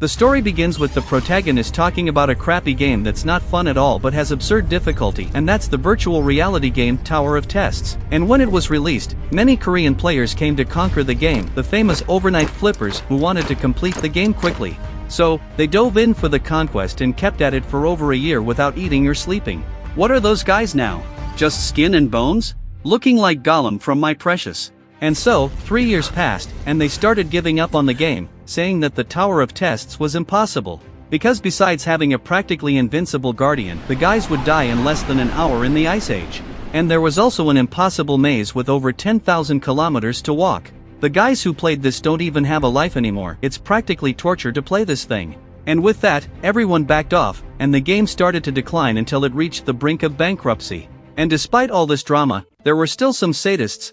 The story begins with the protagonist talking about a crappy game that's not fun at all but has absurd difficulty, and that's the virtual reality game Tower of Tests. And when it was released, many Korean players came to conquer the game, the famous overnight flippers who wanted to complete the game quickly. So, they dove in for the conquest and kept at it for over a year without eating or sleeping. What are those guys now? Just skin and bones? Looking like Gollum from My Precious. And so, 3 years passed, and they started giving up on the game, saying that the Tower of Tests was impossible. Because besides having a practically invincible guardian, the guys would die in less than an hour in the Ice Age. And there was also an impossible maze with over 10,000 kilometers to walk. The guys who played this don't even have a life anymore. It's practically torture to play this thing. And with that, everyone backed off, and the game started to decline until it reached the brink of bankruptcy. And despite all this drama, there were still some sadists,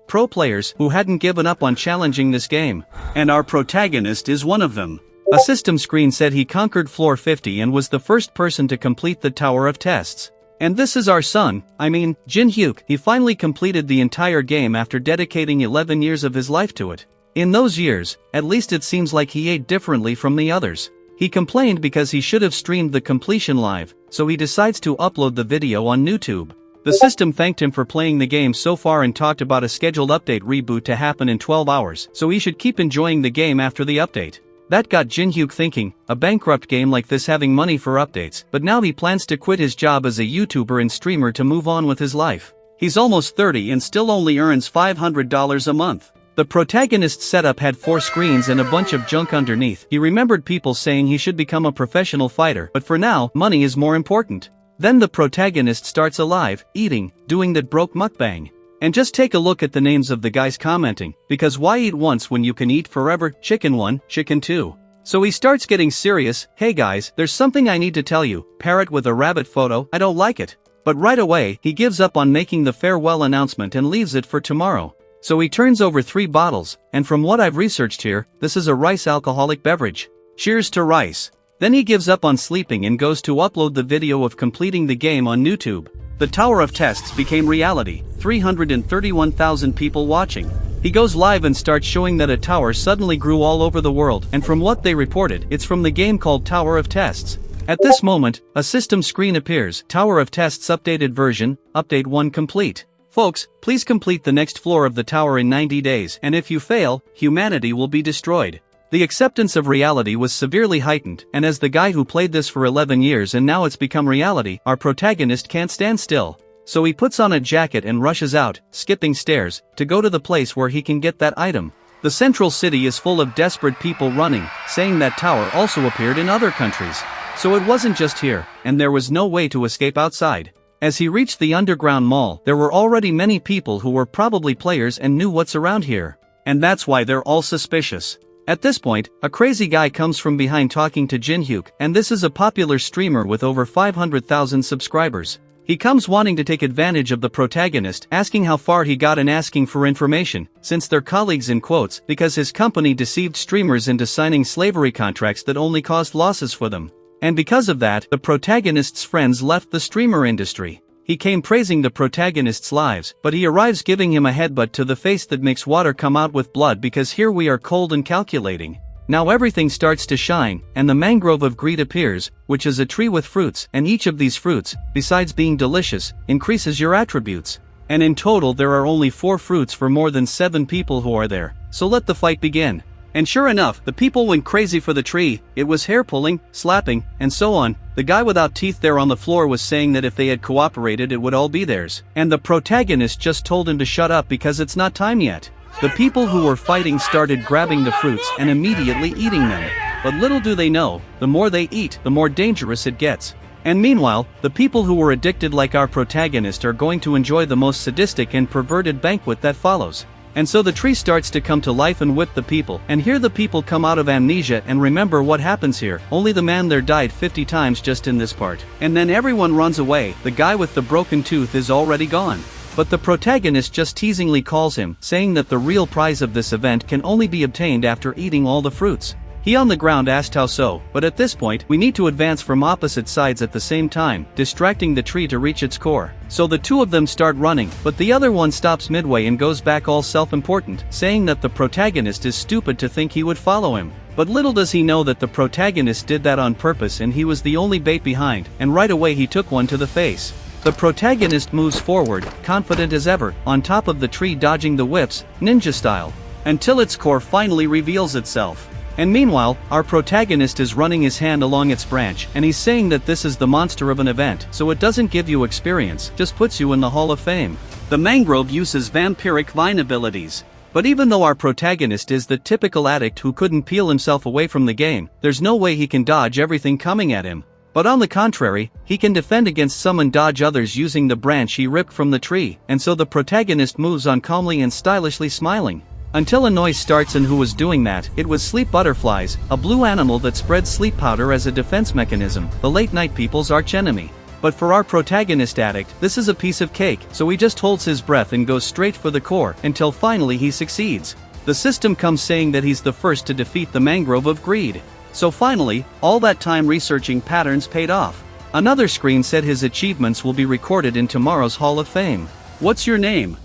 pro players, who hadn't given up on challenging this game. And our protagonist is one of them. A system screen said he conquered floor 50 and was the first person to complete the Tower of Tests. And this is our son, Jinhyuk. He finally completed the entire game after dedicating 11 years of his life to it. In those years, at least it seems like he ate differently from the others. He complained because he should have streamed the completion live, so he decides to upload the video on YouTube. The system thanked him for playing the game so far and talked about a scheduled update reboot to happen in 12 hours, so he should keep enjoying the game after the update. That got Jinhyuk thinking, a bankrupt game like this having money for updates, but now he plans to quit his job as a YouTuber and streamer to move on with his life. He's almost 30 and still only earns $500 a month. The protagonist's setup had 4 screens and a bunch of junk underneath. He remembered people saying he should become a professional fighter, but for now, money is more important. Then the protagonist starts alive, eating, doing that broke mukbang. And just take a look at the names of the guys commenting, because why eat once when you can eat forever? Chicken 1, Chicken 2. So he starts getting serious. Hey guys, there's something I need to tell you. Parrot with a rabbit photo, I don't like it. But right away, he gives up on making the farewell announcement and leaves it for tomorrow. So he turns over 3 bottles, and from what I've researched here, this is a rice alcoholic beverage. Cheers to rice. Then he gives up on sleeping and goes to upload the video of completing the game on YouTube. The Tower of Tests became reality, 331,000 people watching. He goes live and starts showing that a tower suddenly grew all over the world, and from what they reported, it's from the game called Tower of Tests. At this moment, a system screen appears, Tower of Tests updated version, update 1 complete. Folks, please complete the next floor of the tower in 90 days, and if you fail, humanity will be destroyed. The acceptance of reality was severely heightened, and as the guy who played this for 11 years and now it's become reality, our protagonist can't stand still. So he puts on a jacket and rushes out, skipping stairs, to go to the place where he can get that item. The central city is full of desperate people running, saying that tower also appeared in other countries. So it wasn't just here, and there was no way to escape outside. As he reached the underground mall, there were already many people who were probably players and knew what's around here. And that's why they're all suspicious. At this point, a crazy guy comes from behind talking to Jinhyuk, and this is a popular streamer with over 500,000 subscribers. He comes wanting to take advantage of the protagonist, asking how far he got and asking for information, since they're colleagues in quotes, because his company deceived streamers into signing slavery contracts that only caused losses for them. And because of that, the protagonist's friends left the streamer industry. He came praising the protagonist's lives, but he arrives giving him a headbutt to the face that makes water come out with blood because here we are cold and calculating. Now everything starts to shine, and the mangrove of greed appears, which is a tree with fruits, and each of these fruits, besides being delicious, increases your attributes. And in total there are only 4 fruits for more than 7 people who are there, so let the fight begin. And sure enough, the people went crazy for the tree. It was hair pulling, slapping, and so on. The guy without teeth there on the floor was saying that if they had cooperated it would all be theirs. And the protagonist just told him to shut up because it's not time yet. The people who were fighting started grabbing the fruits and immediately eating them. But little do they know, the more they eat, the more dangerous it gets. And meanwhile, the people who were addicted like our protagonist are going to enjoy the most sadistic and perverted banquet that follows. And so the tree starts to come to life and whip the people, and here the people come out of amnesia and remember what happens here. Only the man there died 50 times just in this part. And then everyone runs away, the guy with the broken tooth is already gone. But the protagonist just teasingly calls him, saying that the real prize of this event can only be obtained after eating all the fruits. He on the ground asked how so, but at this point, we need to advance from opposite sides at the same time, distracting the tree to reach its core. So the two of them start running, but the other one stops midway and goes back all self-important, saying that the protagonist is stupid to think he would follow him. But little does he know that the protagonist did that on purpose and he was the only bait behind, and right away he took one to the face. The protagonist moves forward, confident as ever, on top of the tree dodging the whips, ninja style, until its core finally reveals itself. And meanwhile, our protagonist is running his hand along its branch, and he's saying that this is the monster of an event, so it doesn't give you experience, just puts you in the Hall of Fame. The mangrove uses vampiric vine abilities. But even though our protagonist is the typical addict who couldn't peel himself away from the game, there's no way he can dodge everything coming at him. But on the contrary, he can defend against some and dodge others using the branch he ripped from the tree, and so the protagonist moves on calmly and stylishly smiling. Until a noise starts, and who was doing that? It was sleep butterflies, a blue animal that spreads sleep powder as a defense mechanism, the late-night people's archenemy. But for our protagonist addict, this is a piece of cake, so he just holds his breath and goes straight for the core, until finally he succeeds. The system comes saying that he's the first to defeat the mangrove of greed. So finally, all that time researching patterns paid off. Another screen said his achievements will be recorded in tomorrow's Hall of Fame. What's your name?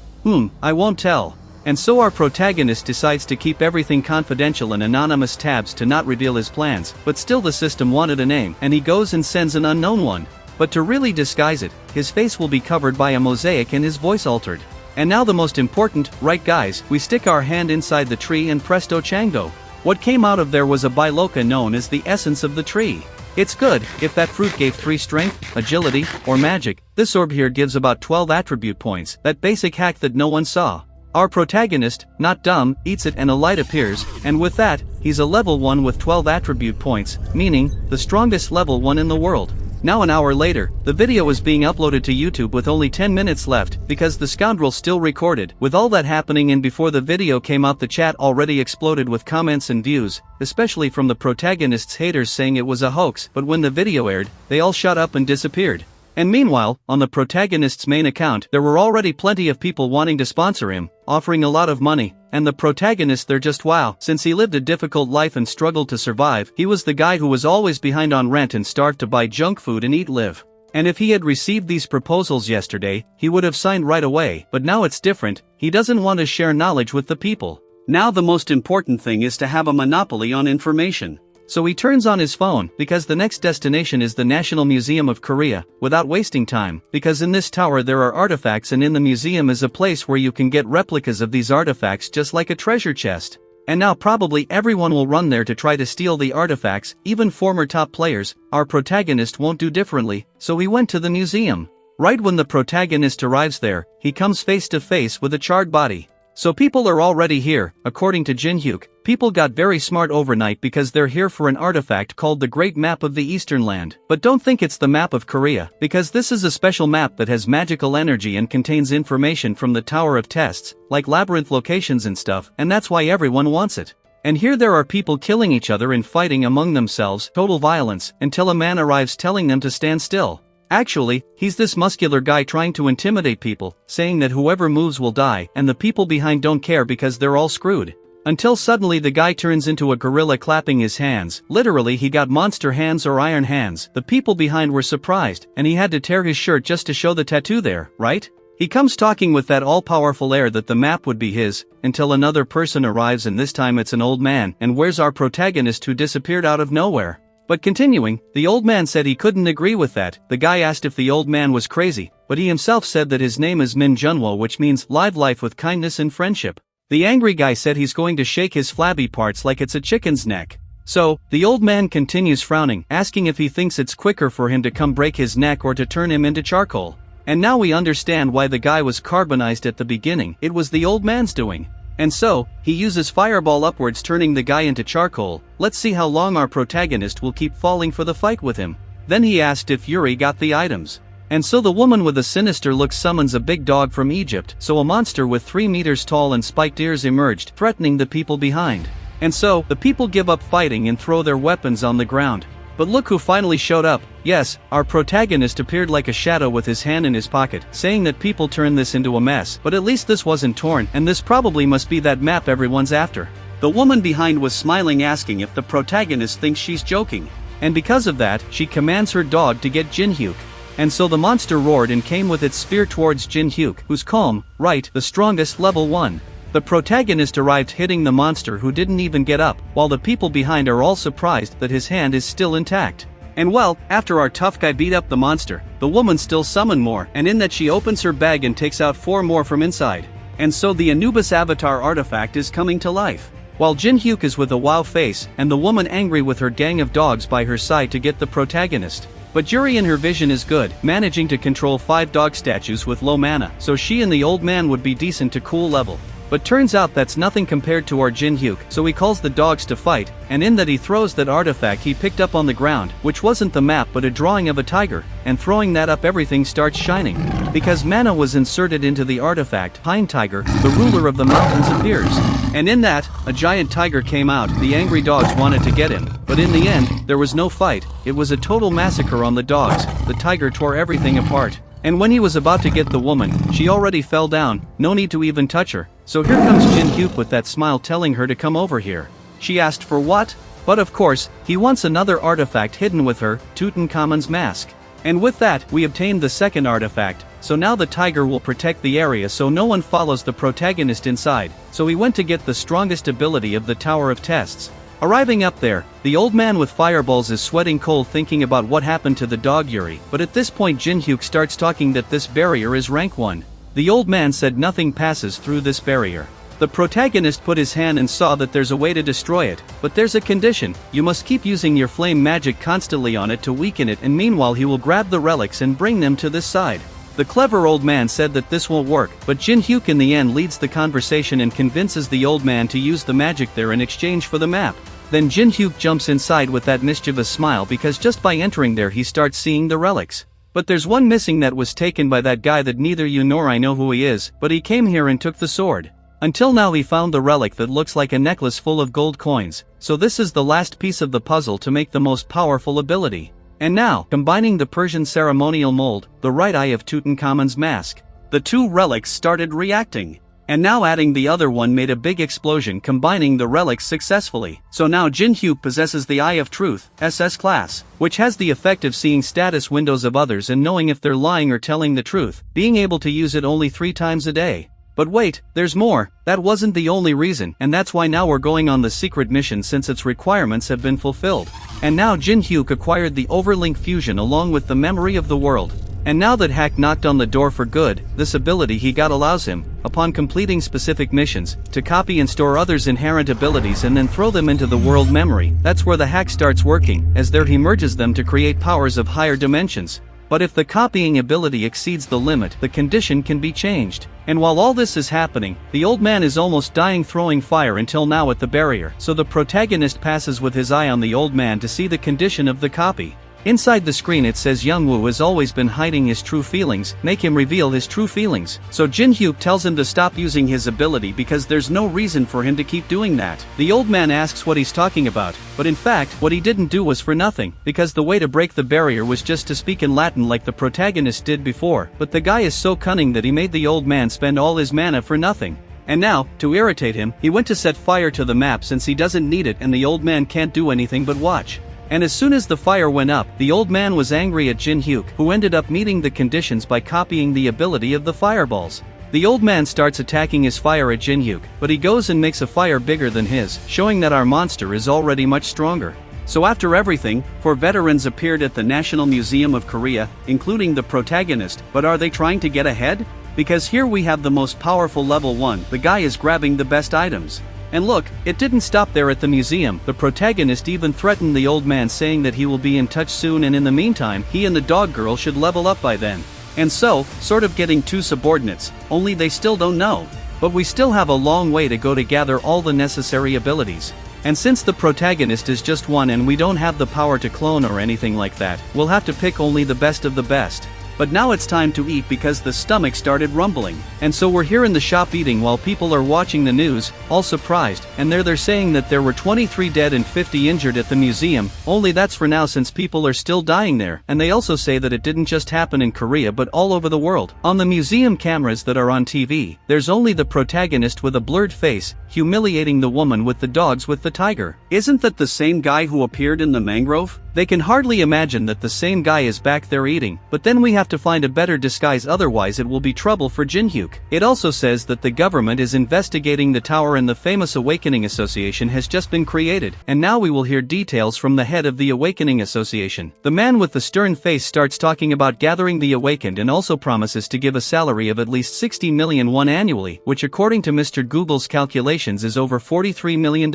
I won't tell. And so our protagonist decides to keep everything confidential in anonymous tabs to not reveal his plans, but still the system wanted a name, and he goes and sends an unknown one. But to really disguise it, his face will be covered by a mosaic and his voice altered. And now the most important, right guys, we stick our hand inside the tree and presto chango. What came out of there was a biloka known as the essence of the tree. It's good, if that fruit gave 3 strength, agility, or magic, this orb here gives about 12 attribute points, that basic hack that no one saw. Our protagonist, not dumb, eats it and a light appears, and with that, he's a level 1 with 12 attribute points, meaning, the strongest level 1 in the world. Now an hour later, the video is being uploaded to YouTube with only 10 minutes left, because the scoundrel still recorded. With all that happening and before the video came out, the chat already exploded with comments and views, especially from the protagonist's haters saying it was a hoax, but when the video aired, they all shut up and disappeared. And meanwhile, on the protagonist's main account, there were already plenty of people wanting to sponsor him, offering a lot of money, and the protagonist there just wow, since he lived a difficult life and struggled to survive, he was the guy who was always behind on rent and starved to buy junk food and eat live. And if he had received these proposals yesterday, he would have signed right away, but now it's different, he doesn't want to share knowledge with the people. Now the most important thing is to have a monopoly on information. So he turns on his phone, because the next destination is the National Museum of Korea, without wasting time, because in this tower there are artifacts and in the museum is a place where you can get replicas of these artifacts just like a treasure chest. And now probably everyone will run there to try to steal the artifacts, even former top players. Our protagonist won't do differently, so he went to the museum. Right when the protagonist arrives there, he comes face to face with a charred body. So people are already here, according to Jinhyuk. People got very smart overnight because they're here for an artifact called the Great Map of the Eastern Land. But don't think it's the map of Korea, because this is a special map that has magical energy and contains information from the Tower of Tests, like labyrinth locations and stuff, and that's why everyone wants it. And here there are people killing each other and fighting among themselves, total violence, until a man arrives telling them to stand still. Actually, he's this muscular guy trying to intimidate people, saying that whoever moves will die, and the people behind don't care because they're all screwed. Until suddenly the guy turns into a gorilla clapping his hands. Literally, he got monster hands or iron hands. The people behind were surprised, and he had to tear his shirt just to show the tattoo there, right? He comes talking with that all-powerful air that the map would be his, until another person arrives, and this time it's an old man, and where's our protagonist who disappeared out of nowhere? But continuing, the old man said he couldn't agree with that. The guy asked if the old man was crazy, but he himself said that his name is Min Junwo, which means live life with kindness and friendship. The angry guy said he's going to shake his flabby parts like it's a chicken's neck. So, the old man continues frowning, asking if he thinks it's quicker for him to come break his neck or to turn him into charcoal. And now we understand why the guy was carbonized at the beginning. It was the old man's doing. And so, he uses fireball upwards, turning the guy into charcoal. Let's see how long our protagonist will keep falling for the fight with him. Then he asked if Yuri got the items. And so the woman with a sinister look summons a big dog from Egypt, so a monster with 3 meters tall and spiked ears emerged, threatening the people behind. And so, the people give up fighting and throw their weapons on the ground. But look who finally showed up. Yes, our protagonist appeared like a shadow with his hand in his pocket, saying that people turned this into a mess, but at least this wasn't torn, and this probably must be that map everyone's after. The woman behind was smiling, asking if the protagonist thinks she's joking. And because of that, she commands her dog to get Jinhyuk. And so the monster roared and came with its spear towards Jinhyuk, who's calm, right, the strongest level 1. The protagonist arrived hitting the monster who didn't even get up, while the people behind are all surprised that his hand is still intact. And well, after our tough guy beat up the monster, the woman still summoned more, and in that she opens her bag and takes out 4 more from inside. And so the Anubis avatar artifact is coming to life. While Jinhyuk is with a wow face, and the woman angry with her gang of dogs by her side to get the protagonist. But Yuri in her vision is good, managing to control 5 dog statues with low mana, so she and the old man would be decent to cool level. But turns out that's nothing compared to our Jinhyuk, so he calls the dogs to fight, and in that he throws that artifact he picked up on the ground, which wasn't the map but a drawing of a tiger, and throwing that up everything starts shining. Because mana was inserted into the artifact, Hind Tiger, the ruler of the mountains appears. And in that, a giant tiger came out, the angry dogs wanted to get him, but in the end, there was no fight, it was a total massacre on the dogs, the tiger tore everything apart. And when he was about to get the woman, she already fell down, no need to even touch her. So here comes Jinhyuk with that smile telling her to come over here. She asked for what? But of course, he wants another artifact hidden with her, Tutankhamun's mask. And with that, we obtained the second artifact, so now the tiger will protect the area so no one follows the protagonist inside, so he went to get the strongest ability of the Tower of Tests. Arriving up there, the old man with fireballs is sweating cold thinking about what happened to the dog Yuri, but at this point Jinhyuk starts talking that this barrier is rank 1. The old man said nothing passes through this barrier. The protagonist put his hand and saw that there's a way to destroy it, but there's a condition, you must keep using your flame magic constantly on it to weaken it, and meanwhile he will grab the relics and bring them to this side. The clever old man said that this won't work, but Jinhyuk in the end leads the conversation and convinces the old man to use the magic there in exchange for the map. Then Jinhyuk jumps inside with that mischievous smile because just by entering there he starts seeing the relics. But there's one missing that was taken by that guy that neither you nor I know who he is, but he came here and took the sword. Until now he found the relic that looks like a necklace full of gold coins, so this is the last piece of the puzzle to make the most powerful ability. And now, combining the Persian ceremonial mold, the right eye of Tutankhamun's mask, the 2 relics started reacting. And now adding the other one made a big explosion combining the relics successfully. So now Jinhyuk possesses the Eye of Truth, SS class, which has the effect of seeing status windows of others and knowing if they're lying or telling the truth, being able to use it only 3 times a day. But wait, there's more, that wasn't the only reason, and that's why now we're going on the secret mission since its requirements have been fulfilled. And now Jinhyuk acquired the Overlink Fusion along with the memory of the world. And now that Hack knocked on the door for good, this ability he got allows him, upon completing specific missions, to copy and store others' inherent abilities and then throw them into the world memory. That's where the hack starts working, as there he merges them to create powers of higher dimensions. But if the copying ability exceeds the limit, the condition can be changed. And while all this is happening, the old man is almost dying throwing fire until now at the barrier, so the protagonist passes with his eye on the old man to see the condition of the copy. Inside the screen it says Youngwoo has always been hiding his true feelings, make him reveal his true feelings. So Jinhyuk tells him to stop using his ability because there's no reason for him to keep doing that. The old man asks what he's talking about, but in fact, what he didn't do was for nothing, because the way to break the barrier was just to speak in Latin like the protagonist did before, but the guy is so cunning that he made the old man spend all his mana for nothing. And now, to irritate him, he went to set fire to the map since he doesn't need it and the old man can't do anything but watch. And as soon as the fire went up, the old man was angry at Jinhyuk, who ended up meeting the conditions by copying the ability of the fireballs. The old man starts attacking his fire at Jinhyuk, but he goes and makes a fire bigger than his, showing that our monster is already much stronger. So after everything, 4 veterans appeared at the National Museum of Korea, including the protagonist, but are they trying to get ahead? Because here we have the most powerful level 1, the guy is grabbing the best items. And look, it didn't stop there at the museum, the protagonist even threatened the old man saying that he will be in touch soon and in the meantime, he and the dog girl should level up by then. And so, sort of getting 2 subordinates, only they still don't know. But we still have a long way to go to gather all the necessary abilities. And since the protagonist is just 1 and we don't have the power to clone or anything like that, we'll have to pick only the best of the best. But now it's time to eat because the stomach started rumbling. And so we're here in the shop eating while people are watching the news, all surprised, and they're saying that there were 23 dead and 50 injured at the museum, only that's for now since people are still dying there, and they also say that it didn't just happen in Korea but all over the world. On the museum cameras that are on TV, there's only the protagonist with a blurred face, humiliating the woman with the dogs with the tiger. Isn't that the same guy who appeared in the mangrove? They can hardly imagine that the same guy is back there eating, but then we have have to find a better disguise, otherwise it will be trouble for Jinhyuk. It also says that the government is investigating the tower and the famous Awakening Association has just been created, and now we will hear details from the head of the Awakening Association. The man with the stern face starts talking about gathering the awakened and also promises to give a salary of at least 60 million won annually, which according to Mr. Google's calculations is over $43 million.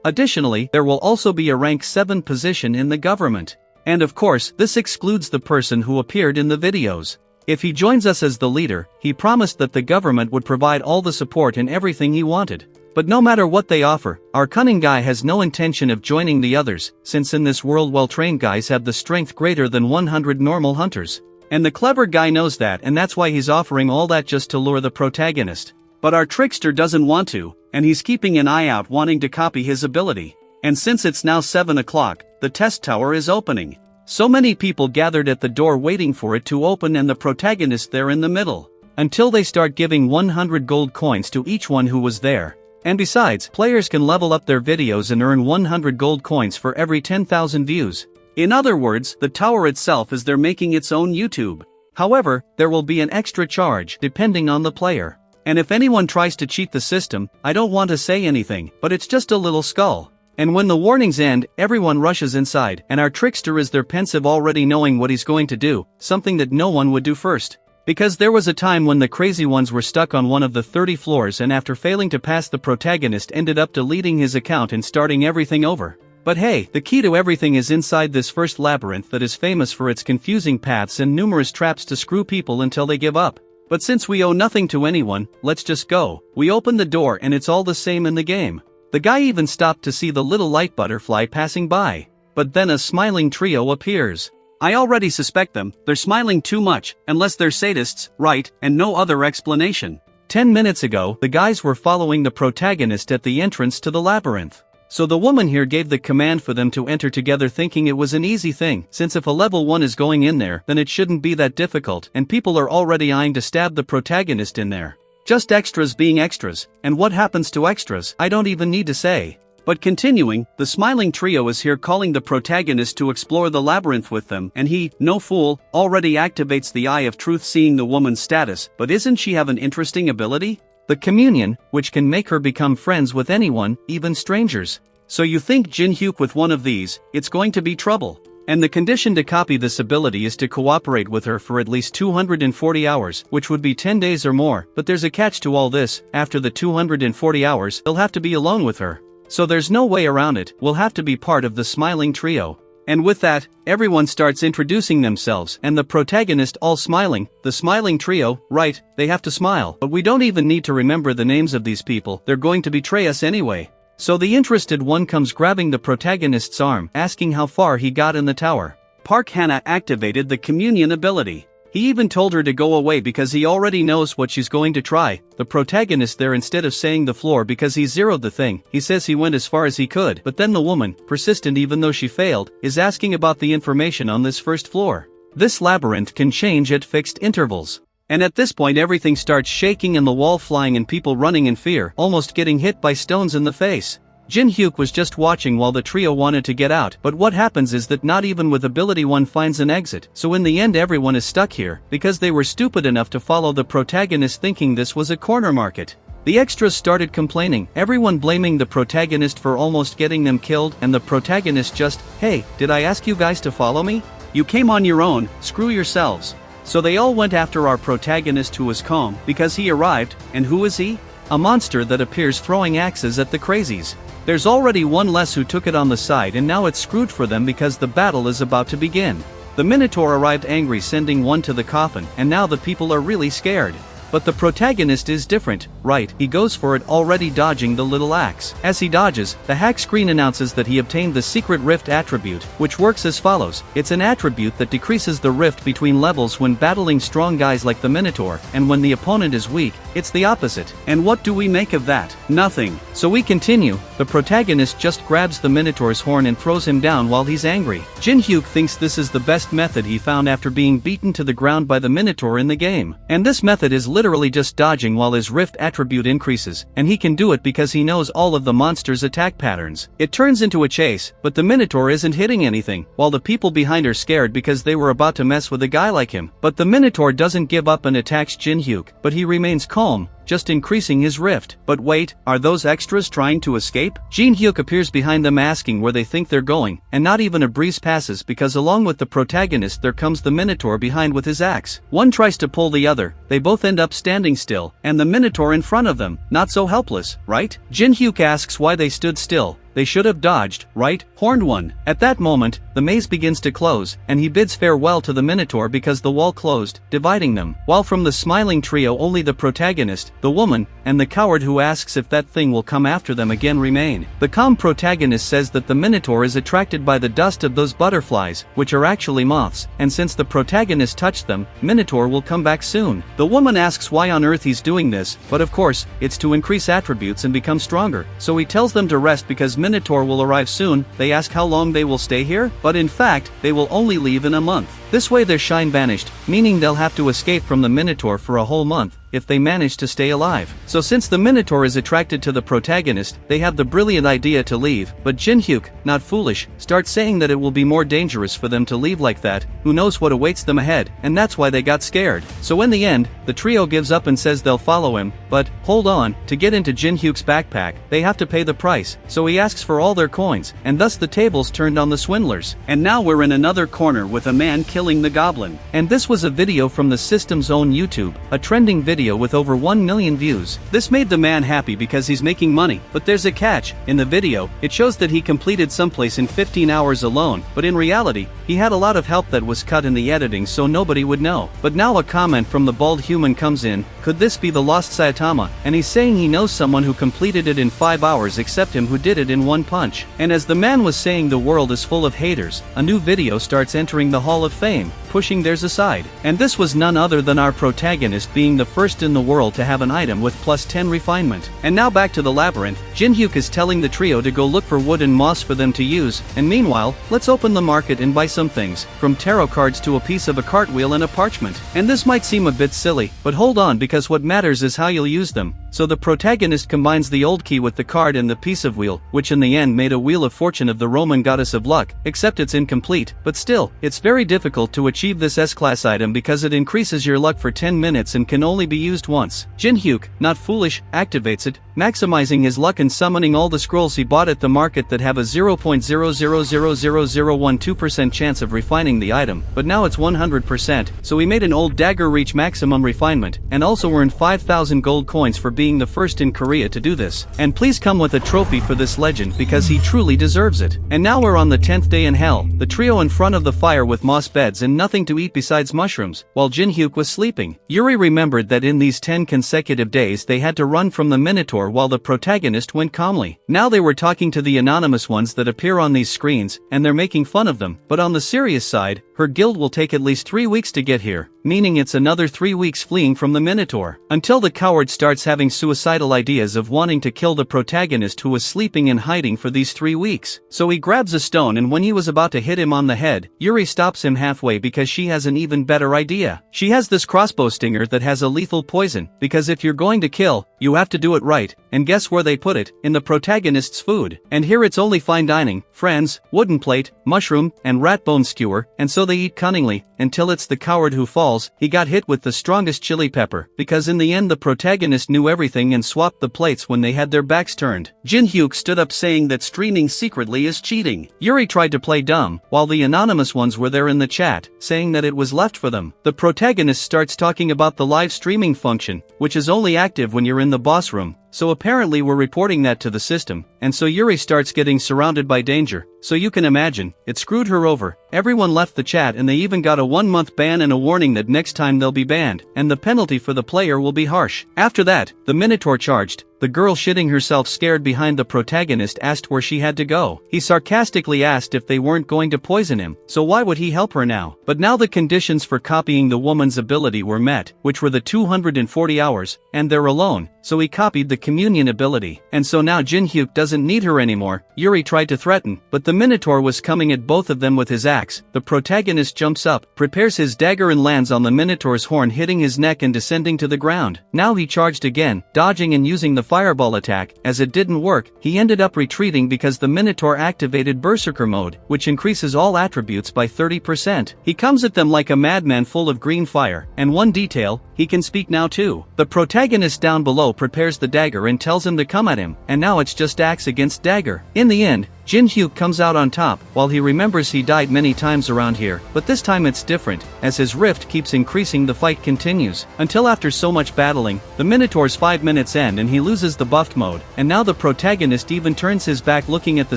Additionally, there will also be a rank 7 position in the government. And of course, this excludes the person who appeared in the videos. If he joins us as the leader, he promised that the government would provide all the support and everything he wanted. But no matter what they offer, our cunning guy has no intention of joining the others, since in this world well-trained guys have the strength greater than 100 normal hunters. And the clever guy knows that, and that's why he's offering all that just to lure the protagonist. But our trickster doesn't want to, and he's keeping an eye out wanting to copy his ability. And since it's now 7 o'clock, the test tower is opening. So many people gathered at the door waiting for it to open and the protagonist there in the middle. Until they start giving 100 gold coins to each one who was there. And besides, players can level up their videos and earn 100 gold coins for every 10,000 views. In other words, the tower itself is they're making its own YouTube. However, there will be an extra charge depending on the player. And if anyone tries to cheat the system, I don't want to say anything, but it's just a little skull. And when the warnings end, everyone rushes inside, and our trickster is there pensive already knowing what he's going to do, something that no one would do first. Because there was a time when the crazy ones were stuck on one of the 30 floors and after failing to pass the protagonist ended up deleting his account and starting everything over. But hey, the key to everything is inside this first labyrinth that is famous for its confusing paths and numerous traps to screw people until they give up. But since we owe nothing to anyone, let's just go. We open the door and it's all the same in the game. The guy even stopped to see the little light butterfly passing by. But then a smiling trio appears. I already suspect them, they're smiling too much, unless they're sadists, right, and no other explanation. 10 minutes ago, the guys were following the protagonist at the entrance to the labyrinth. So the woman here gave the command for them to enter together thinking it was an easy thing, since if a level 1 is going in there, then it shouldn't be that difficult, and people are already eyeing to stab the protagonist in there. Just extras being extras, and what happens to extras, I don't even need to say. But continuing, the smiling trio is here calling the protagonist to explore the labyrinth with them, and he, no fool, already activates the Eye of Truth seeing the woman's status, but isn't she have an interesting ability? The Communion, which can make her become friends with anyone, even strangers. So you think Jinhyuk with one of these, it's going to be trouble. And the condition to copy this ability is to cooperate with her for at least 240 hours, which would be 10 days or more, but there's a catch to all this, after the 240 hours, he'll have to be alone with her. So there's no way around it, we'll have to be part of the smiling trio. And with that, everyone starts introducing themselves, and the protagonist all smiling, the smiling trio, right, they have to smile, but we don't even need to remember the names of these people, they're going to betray us anyway. So the interested one comes grabbing the protagonist's arm, asking how far he got in the tower. Park Hana activated the Communion ability. He even told her to go away because he already knows what she's going to try. The protagonist there, instead of saying the floor because he zeroed the thing, he says he went as far as he could. But then the woman, persistent even though she failed, is asking about the information on this first floor. This labyrinth can change at fixed intervals. And at this point everything starts shaking and the wall flying and people running in fear, almost getting hit by stones in the face. Jinhyuk was just watching while the trio wanted to get out, but what happens is that not even with ability one finds an exit, so in the end everyone is stuck here, because they were stupid enough to follow the protagonist thinking this was a corner market. The extras started complaining, everyone blaming the protagonist for almost getting them killed, and the protagonist just, hey, did I ask you guys to follow me? You came on your own, screw yourselves. So they all went after our protagonist who was calm, because he arrived, and who is he? A monster that appears throwing axes at the crazies. There's already one less who took it on the side and now it's screwed for them because the battle is about to begin. The Minotaur arrived angry sending one to the coffin and now the people are really scared. But the protagonist is different, right? He goes for it already dodging the little axe. As he dodges, the hack screen announces that he obtained the secret rift attribute, which works as follows. It's an attribute that decreases the rift between levels when battling strong guys like the Minotaur, and when the opponent is weak, it's the opposite. And what do we make of that? Nothing. So we continue, the protagonist just grabs the Minotaur's horn and throws him down while he's angry. Jinhyuk thinks this is the best method he found after being beaten to the ground by the Minotaur in the game. And this method is literally just dodging while his rift attribute increases, and he can do it because he knows all of the monster's attack patterns. It turns into a chase, but the Minotaur isn't hitting anything, while the people behind are scared because they were about to mess with a guy like him. But the Minotaur doesn't give up and attacks Jinhyuk, but he remains calm, just increasing his rift. But wait, are those extras trying to escape? Jinhyuk appears behind them asking where they think they're going, and not even a breeze passes because along with the protagonist there comes the Minotaur behind with his axe. One tries to pull the other, they both end up standing still, and the Minotaur in front of them, not so helpless, right? Jinhyuk asks why they stood still. They should have dodged, right? Horned one. At that moment, the maze begins to close, and he bids farewell to the Minotaur because the wall closed, dividing them. While from the smiling trio only the protagonist, the woman, and the coward who asks if that thing will come after them again remain. The calm protagonist says that the Minotaur is attracted by the dust of those butterflies, which are actually moths, and since the protagonist touched them, Minotaur will come back soon. The woman asks why on earth he's doing this, but of course, it's to increase attributes and become stronger. So he tells them to rest because Minotaur will arrive soon. They ask how long they will stay here, but in fact, they will only leave in a month. This way their shine vanished, meaning they'll have to escape from the Minotaur for a whole month, if they manage to stay alive. So since the Minotaur is attracted to the protagonist, they have the brilliant idea to leave, but Jinhyuk, not foolish, starts saying that it will be more dangerous for them to leave like that, who knows what awaits them ahead, and that's why they got scared. So in the end, the trio gives up and says they'll follow him, but, hold on, to get into Jinhyuk's backpack, they have to pay the price, so he asks for all their coins, and thus the tables turned on the swindlers. And now we're in another corner with a man killing the goblin. And this was a video from the system's own YouTube, a trending video with over 1 million views. This made the man happy because he's making money, but there's a catch. In the video, it shows that he completed someplace in 15 hours alone, but in reality, he had a lot of help that was cut in the editing so nobody would know. But now a comment from the bald human comes in, could this be the lost Saitama? And he's saying he knows someone who completed it in 5 hours except him who did it in 1 punch. And as the man was saying the world is full of haters, a new video starts entering the Hall of Fame, pushing theirs aside. And this was none other than our protagonist being the first in the world to have an item with plus 10 refinement. And now back to the labyrinth, Jinhyuk is telling the trio to go look for wood and moss for them to use, and meanwhile, let's open the market and buy some things, from tarot cards to a piece of a cartwheel and a parchment. And this might seem a bit silly, but hold on because what matters is how you'll use them. So the protagonist combines the old key with the card and the piece of wheel, which in the end made a wheel of fortune of the Roman goddess of luck, except it's incomplete, but still, it's very difficult to achieve this S-class item because it increases your luck for 10 minutes and can only be used once. Jinhyuk, not foolish, activates it, maximizing his luck and summoning all the scrolls he bought at the market that have a 0.0000012% chance of refining the item, but now it's 100%, so he made an old dagger reach maximum refinement, and also earned 5,000 gold coins for being the first in Korea to do this. And please come with a trophy for this legend because he truly deserves it. And now we're on the 10th day in hell, the trio in front of the fire with moss beds and nothing to eat besides mushrooms, while Jinhyuk was sleeping. Yuri remembered that in these 10 consecutive days they had to run from the Minotaur while the protagonist went calmly. Now they were talking to the anonymous ones that appear on these screens, and they're making fun of them, but on the serious side, her guild will take at least 3 weeks to get here, meaning it's another 3 weeks fleeing from the Minotaur, until the coward starts having suicidal ideas of wanting to kill the protagonist who was sleeping and hiding for these 3 weeks. So he grabs a stone and when he was about to hit him on the head, Yuri stops him halfway because she has an even better idea. She has this crossbow stinger that has a lethal poison, because if you're going to kill, you have to do it right, and guess where they put it? In the protagonist's food. And here it's only fine dining, friends, wooden plate, mushroom, and rat bone skewer, and so they eat cunningly, until it's the coward who falls. He got hit with the strongest chili pepper, because in the end the protagonist knew everything and swapped the plates when they had their backs turned. Jinhyuk stood up saying that streaming secretly is cheating. Yuri tried to play dumb, while the anonymous ones were there in the chat, saying that it was left for them. The protagonist starts talking about the live streaming function, which is only active when you're in the boss room. So apparently we're reporting that to the system, and so Yuri starts getting surrounded by danger. So you can imagine, it screwed her over. Everyone left the chat and they even got a 1-month ban and a warning that next time they'll be banned, and the penalty for the player will be harsh. After that, the Minotaur charged, The girl shitting herself scared behind the protagonist asked where she had to go. He sarcastically asked if they weren't going to poison him, so why would he help her now? But now the conditions for copying the woman's ability were met, which were the 240 hours, and they're alone, so he copied the communion ability. And so now Jinhyuk doesn't need her anymore. Yuri tried to threaten, but the Minotaur was coming at both of them with his axe. The protagonist jumps up, prepares his dagger and lands on the Minotaur's horn, hitting his neck and descending to the ground. Now he charged again, dodging and using the fireball attack. As it didn't work, he ended up retreating because the Minotaur activated Berserker mode, which increases all attributes by 30%. He comes at them like a madman full of green fire, and one detail, he can speak now too. The protagonist down below prepares the dagger and tells him to come at him, and now it's just axe against dagger. In the end, Jinhyuk comes out on top, while he remembers he died many times around here, but this time it's different. As his rift keeps increasing, the fight continues, until after so much battling, the Minotaur's 5 minutes end and he loses the buffed mode, and now the protagonist even turns his back looking at the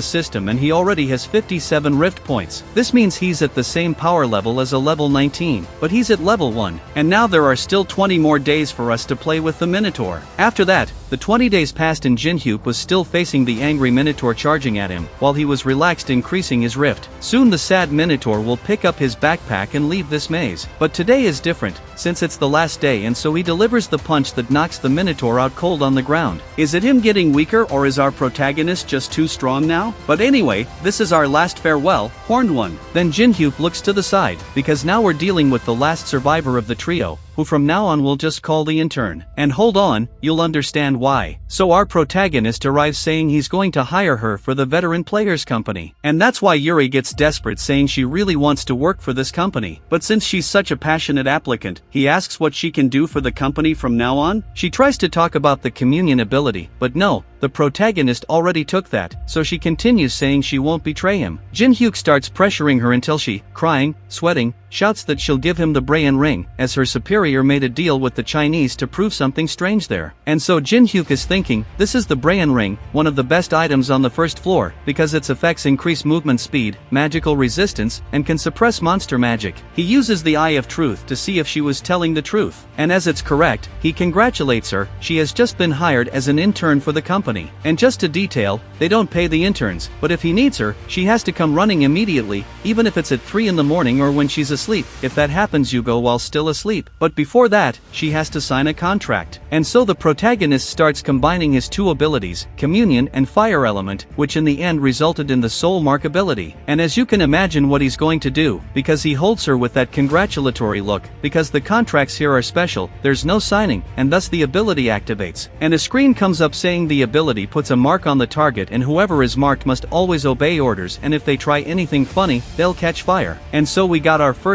system and he already has 57 rift points. This means he's at the same power level as a level 19, but he's at level 1, and now there are still 20 more days for us to play with the Minotaur. After that, the 20 days passed and Jinhyuk was still facing the angry Minotaur charging at him, while he was relaxed increasing his rift. Soon the sad Minotaur will pick up his backpack and leave this maze. But today is different, since it's the last day, and so he delivers the punch that knocks the Minotaur out cold on the ground. Is it him getting weaker, or is our protagonist just too strong now? But anyway, this is our last farewell, Horned One. Then Jinhyuk looks to the side, because now we're dealing with the last survivor of the trio, who from now on we'll just call the intern. And hold on, you'll understand why. So our protagonist arrives saying he's going to hire her for the veteran players company. And that's why Yuri gets desperate, saying she really wants to work for this company. But since she's such a passionate applicant, he asks what she can do for the company from now on. She tries to talk about the communion ability, but no, the protagonist already took that, so she continues saying she won't betray him. Jinhyuk starts pressuring her until she, crying, sweating, shouts that she'll give him the Brayan ring, as her superior made a deal with the Chinese to prove something strange there. And so Jinhyuk is thinking, this is the Brayan ring, one of the best items on the first floor, because its effects increase movement speed, magical resistance, and can suppress monster magic. He uses the Eye of Truth to see if she was telling the truth. And as it's correct, he congratulates her. She has just been hired as an intern for the company. And just to detail, they don't pay the interns, but if he needs her, she has to come running immediately, even if it's at 3 in the morning or when she's asleep. If that happens, you go while still asleep. But before that, she has to sign a contract. And so the protagonist starts combining his two abilities, Communion and Fire Element, which in the end resulted in the Soul Mark ability. And as you can imagine what he's going to do, because he holds her with that congratulatory look, because the contracts here are special, there's no signing, and thus the ability activates. And a screen comes up saying the ability puts a mark on the target and whoever is marked must always obey orders, and if they try anything funny, they'll catch fire. And so we got our first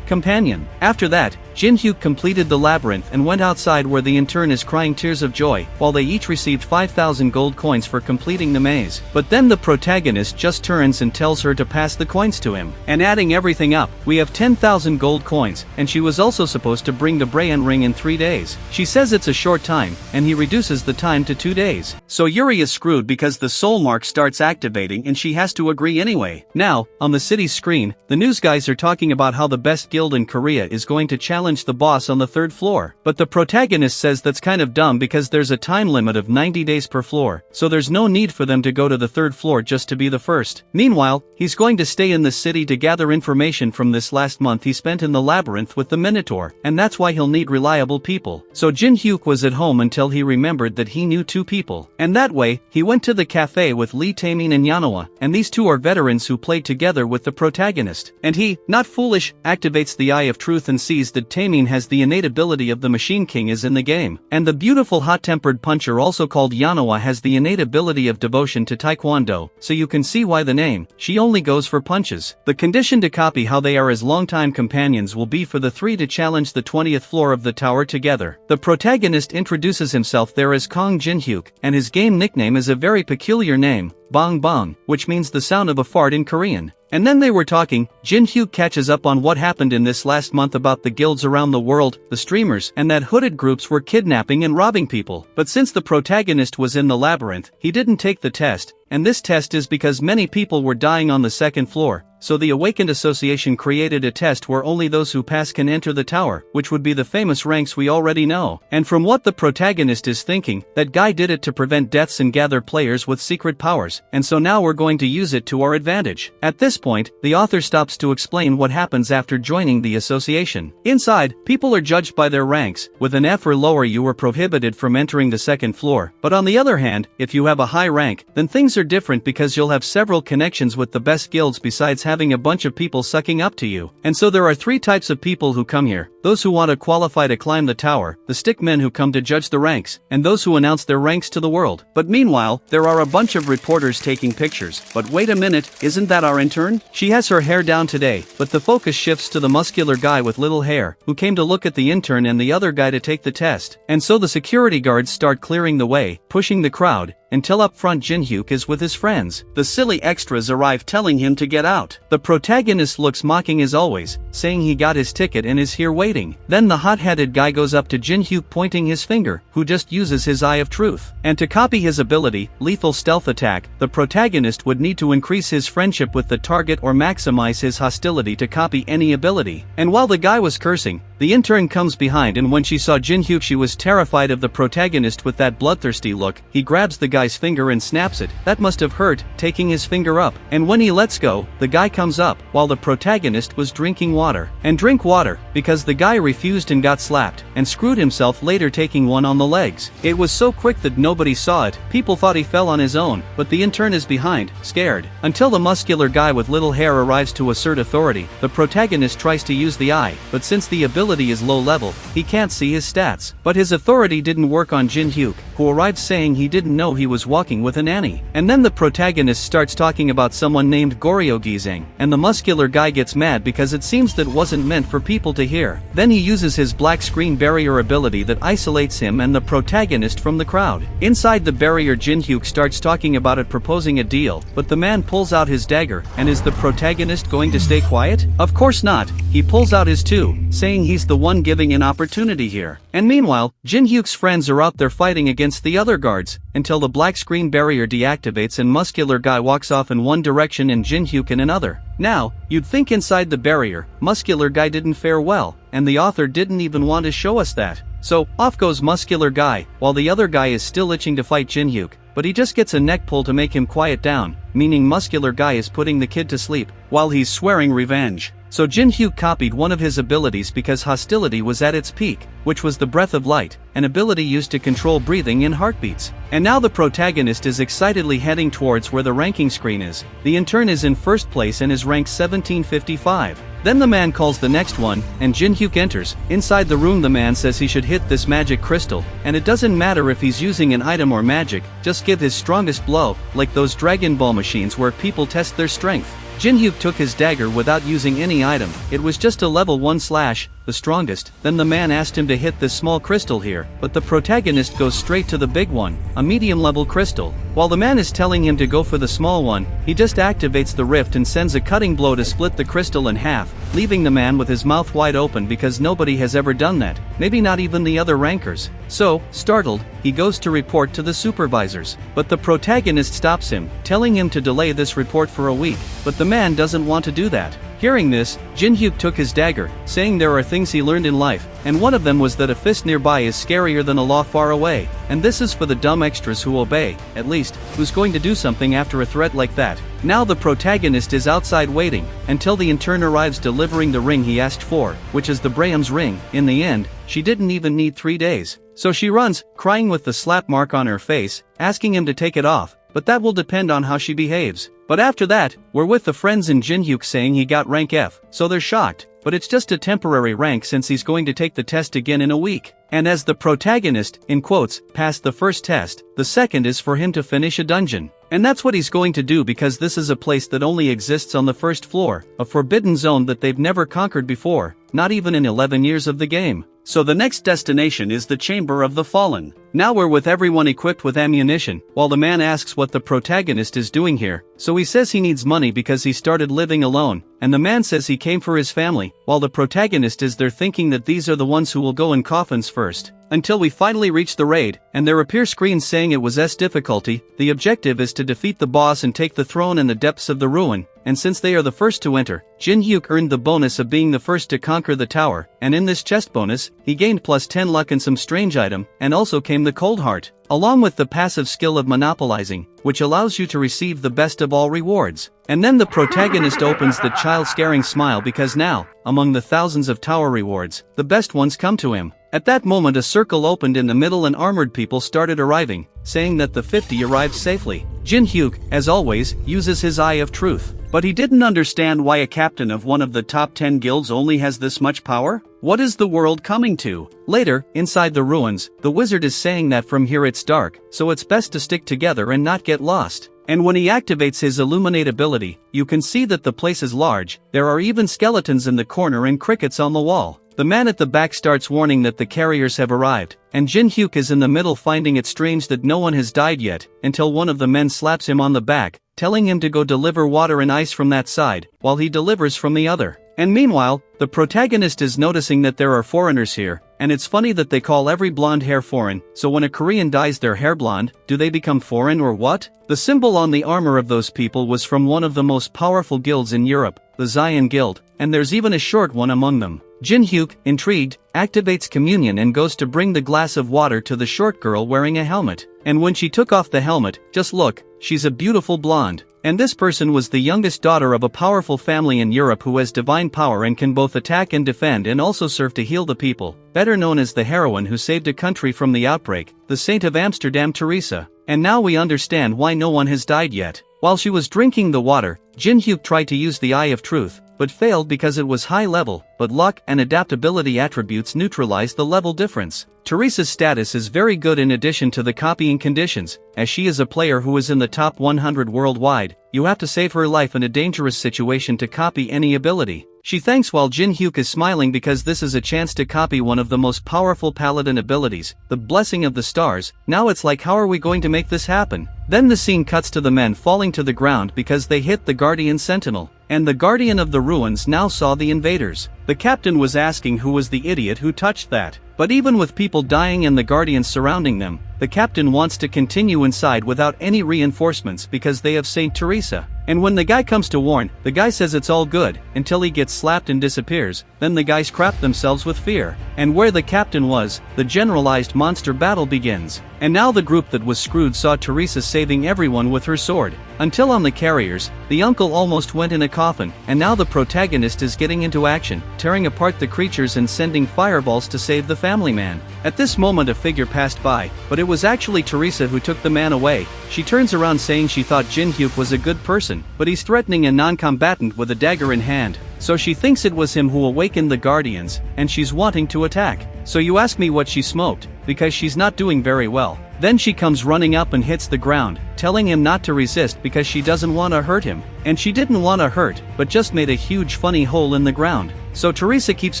companion. After that, Jinhyuk completed the labyrinth and went outside where the intern is crying tears of joy, while they each received 5,000 gold coins for completing the maze. But then the protagonist just turns and tells her to pass the coins to him. And adding everything up, we have 10,000 gold coins, and she was also supposed to bring the Brayan ring in 3 days. She says it's a short time, and he reduces the time to 2 days. So Yuri is screwed because the soul mark starts activating and she has to agree anyway. Now, on the city's screen, the news guys are talking about how the best guild in Korea is going to challenge the boss on the 3rd floor. But the protagonist says that's kind of dumb because there's a time limit of 90 days per floor, so there's no need for them to go to the 3rd floor just to be the first. Meanwhile, he's going to stay in the city to gather information from this last month he spent in the labyrinth with the Minotaur, and that's why he'll need reliable people. So Jinhyuk was at home until he remembered that he knew 2 people. And that way, he went to the cafe with Lee Taemin and Yanoa, and these 2 are veterans who played together with the protagonist. And he, not foolish, activates the Eye of Truth and sees that Taemin has the innate ability of the Machine King is in the game. And the beautiful hot-tempered puncher also called Yanoa has the innate ability of devotion to Taekwondo, so you can see why the name, she only goes for punches. The condition to copy how they are as longtime companions will be for the 3 to challenge the 20th floor of the tower together. The protagonist introduces himself there as Kong Jinhyuk, and his game nickname is a very peculiar name, Bong Bong, which means the sound of a fart in Korean. And then they were talking, Jinhyuk catches up on what happened in this last month about the guilds around the world, the streamers, and that hooded groups were kidnapping and robbing people. But since the protagonist was in the labyrinth, he didn't take the test, and this test is because many people were dying on the second floor. So the Awakened Association created a test where only those who pass can enter the tower, which would be the famous ranks we already know. And from what the protagonist is thinking, that guy did it to prevent deaths and gather players with secret powers, and so now we're going to use it to our advantage. At this point, the author stops to explain what happens after joining the association. Inside, people are judged by their ranks. With an F or lower you are prohibited from entering the second floor, but on the other hand, if you have a high rank, then things are different because you'll have several connections with the best guilds besides having a bunch of people sucking up to you. And so there are three types of people who come here: those who want to qualify to climb the tower, the stick men who come to judge the ranks, and those who announce their ranks to the world. But meanwhile, there are a bunch of reporters taking pictures. But wait a minute, isn't that our intern? She has her hair down today, but the focus shifts to the muscular guy with little hair, who came to look at the intern and the other guy to take the test. And so the security guards start clearing the way, pushing the crowd, until up front Jinhyuk is with his friends. The silly extras arrive telling him to get out. The protagonist looks mocking as always, saying he got his ticket and is here waiting. Then the hot-headed guy goes up to Jinhyuk pointing his finger, who just uses his eye of truth. And to copy his ability, lethal stealth attack, the protagonist would need to increase his friendship with the target or maximize his hostility to copy any ability. And while the guy was cursing, the intern comes behind, and when she saw Jinhyuk she was terrified of the protagonist with that bloodthirsty look. He grabs the guy's finger and snaps it. That must have hurt, taking his finger up. And when he lets go, the guy comes up, while the protagonist was drinking water. And drink water, because the guy refused and got slapped, and screwed himself later taking one on the legs. It was so quick that nobody saw it. People thought he fell on his own, but the intern is behind, scared. Until the muscular guy with little hair arrives to assert authority, the protagonist tries to use the eye, but since the ability is low level, he can't see his stats. But his authority didn't work on Jinhyuk, who arrives saying he didn't know he was walking with a nanny. And then the protagonist starts talking about someone named Goryo Gizang, and the muscular guy gets mad because it seems that wasn't meant for people to hear. Then he uses his black screen barrier ability that isolates him and the protagonist from the crowd. Inside the barrier Jinhyuk starts talking about it, proposing a deal, but the man pulls out his dagger, and is the protagonist going to stay quiet? Of course not. He pulls out his too, saying he's the one giving an opportunity here. And meanwhile, Jinhyuk's friends are out there fighting against the other guards, until the black screen barrier deactivates and muscular guy walks off in one direction and Jinhyuk in another. Now, you'd think inside the barrier, muscular guy didn't fare well, and the author didn't even want to show us that. So, off goes muscular guy, while the other guy is still itching to fight Jinhyuk, but he just gets a neck pull to make him quiet down, meaning muscular guy is putting the kid to sleep, while he's swearing revenge. So Jinhyuk copied one of his abilities because hostility was at its peak, which was the breath of light, an ability used to control breathing and heartbeats. And now the protagonist is excitedly heading towards where the ranking screen is. The intern is in first place and is ranked 1755. Then the man calls the next one, and Jinhyuk enters. Inside the room the man says he should hit this magic crystal, and it doesn't matter if he's using an item or magic, just give his strongest blow, like those Dragon Ball machines where people test their strength. Jinhyuk took his dagger without using any item. It was just a level 1 slash, the strongest. Then the man asked him to hit this small crystal here, but the protagonist goes straight to the big one, a medium level crystal. While the man is telling him to go for the small one, he just activates the rift and sends a cutting blow to split the crystal in half, leaving the man with his mouth wide open because nobody has ever done that, maybe not even the other rankers. So, startled, he goes to report to the supervisors. But the protagonist stops him, telling him to delay this report for a week, but the man doesn't want to do that. Hearing this, Jinhyuk took his dagger, saying there are things he learned in life, and one of them was that a fist nearby is scarier than a law far away. And this is for the dumb extras who obey, at least, who's going to do something after a threat like that. Now the protagonist is outside waiting, until the intern arrives delivering the ring he asked for, which is the Braham's ring. In the end, she didn't even need 3 days. So she runs, crying with the slap mark on her face, asking him to take it off, but that will depend on how she behaves. But after that, we're with the friends and Jinhyuk saying he got rank F, so they're shocked, but it's just a temporary rank since he's going to take the test again in a week. And as the protagonist, in quotes, passed the first test, the second is for him to finish a dungeon. And that's what he's going to do because this is a place that only exists on the first floor, a forbidden zone that they've never conquered before, not even in 11 years of the game. So the next destination is the Chamber of the Fallen. Now we're with everyone equipped with ammunition, while the man asks what the protagonist is doing here. So he says he needs money because he started living alone, and the man says he came for his family, while the protagonist is there thinking that these are the ones who will go in coffins first. Until we finally reach the raid, and there appear screens saying it was S difficulty. The objective is to defeat the boss and take the throne in the depths of the ruin, and since they are the first to enter, Jinhyuk earned the bonus of being the first to conquer the tower, and in this chest bonus, he gained plus 10 luck and some strange item, and also came the cold heart, along with the passive skill of monopolizing, which allows you to receive the best of all rewards. And then the protagonist opens the child-scaring smile because now, among the thousands of tower rewards, the best ones come to him. At that moment a circle opened in the middle and armored people started arriving, saying that the 50 arrived safely. Jinhyuk, as always, uses his eye of truth. But he didn't understand why a captain of one of the top 10 guilds only has this much power? What is the world coming to? Later, inside the ruins, the wizard is saying that from here it's dark, so it's best to stick together and not get lost. And when he activates his illuminate ability, you can see that the place is large. There are even skeletons in the corner and crickets on the wall. The man at the back starts warning that the carriers have arrived, and Jinhyuk is in the middle finding it strange that no one has died yet, until one of the men slaps him on the back, telling him to go deliver water and ice from that side, while he delivers from the other. And meanwhile, the protagonist is noticing that there are foreigners here, and it's funny that they call every blonde hair foreign, so when a Korean dyes their hair blonde, do they become foreign or what? The symbol on the armor of those people was from one of the most powerful guilds in Europe, the Zion Guild, and there's even a short one among them. Jinhyuk, intrigued, activates communion and goes to bring the glass of water to the short girl wearing a helmet. And when she took off the helmet, just look, she's a beautiful blonde. And this person was the youngest daughter of a powerful family in Europe who has divine power and can both attack and defend and also serve to heal the people, better known as the heroine who saved a country from the outbreak, the Saint of Amsterdam Teresa. And now we understand why no one has died yet. While she was drinking the water, Jinhyuk tried to use the Eye of Truth, but failed because it was high level, but luck and adaptability attributes neutralized the level difference. Teresa's status is very good in addition to the copying conditions, as she is a player who is in the top 100 worldwide. You have to save her life in a dangerous situation to copy any ability. She thanks while Jinhyuk is smiling because this is a chance to copy one of the most powerful paladin abilities, the Blessing of the Stars. Now it's like, how are we going to make this happen? Then the scene cuts to the men falling to the ground because they hit the Guardian Sentinel. And the Guardian of the Ruins now saw the invaders. The captain was asking who was the idiot who touched that. But even with people dying and the Guardians surrounding them, the captain wants to continue inside without any reinforcements because they have Saint Teresa. And when the guy comes to warn, the guy says it's all good, until he gets slapped and disappears. Then the guys crap themselves with fear. And where the captain was, the generalized monster battle begins. And now the group that was screwed saw Teresa saving everyone with her sword. Until on the carriers, the uncle almost went in a coffin, and now the protagonist is getting into action, tearing apart the creatures and sending fireballs to save the family man. At this moment a figure passed by, but it was actually Teresa who took the man away. She turns around saying she thought Jinhyuk was a good person, but he's threatening a non-combatant with a dagger in hand. So she thinks it was him who awakened the Guardians, and she's wanting to attack. So you ask me what she smoked, because she's not doing very well. Then she comes running up and hits the ground, telling him not to resist because she doesn't want to hurt him. And she didn't want to hurt, but just made a huge funny hole in the ground. So Teresa keeps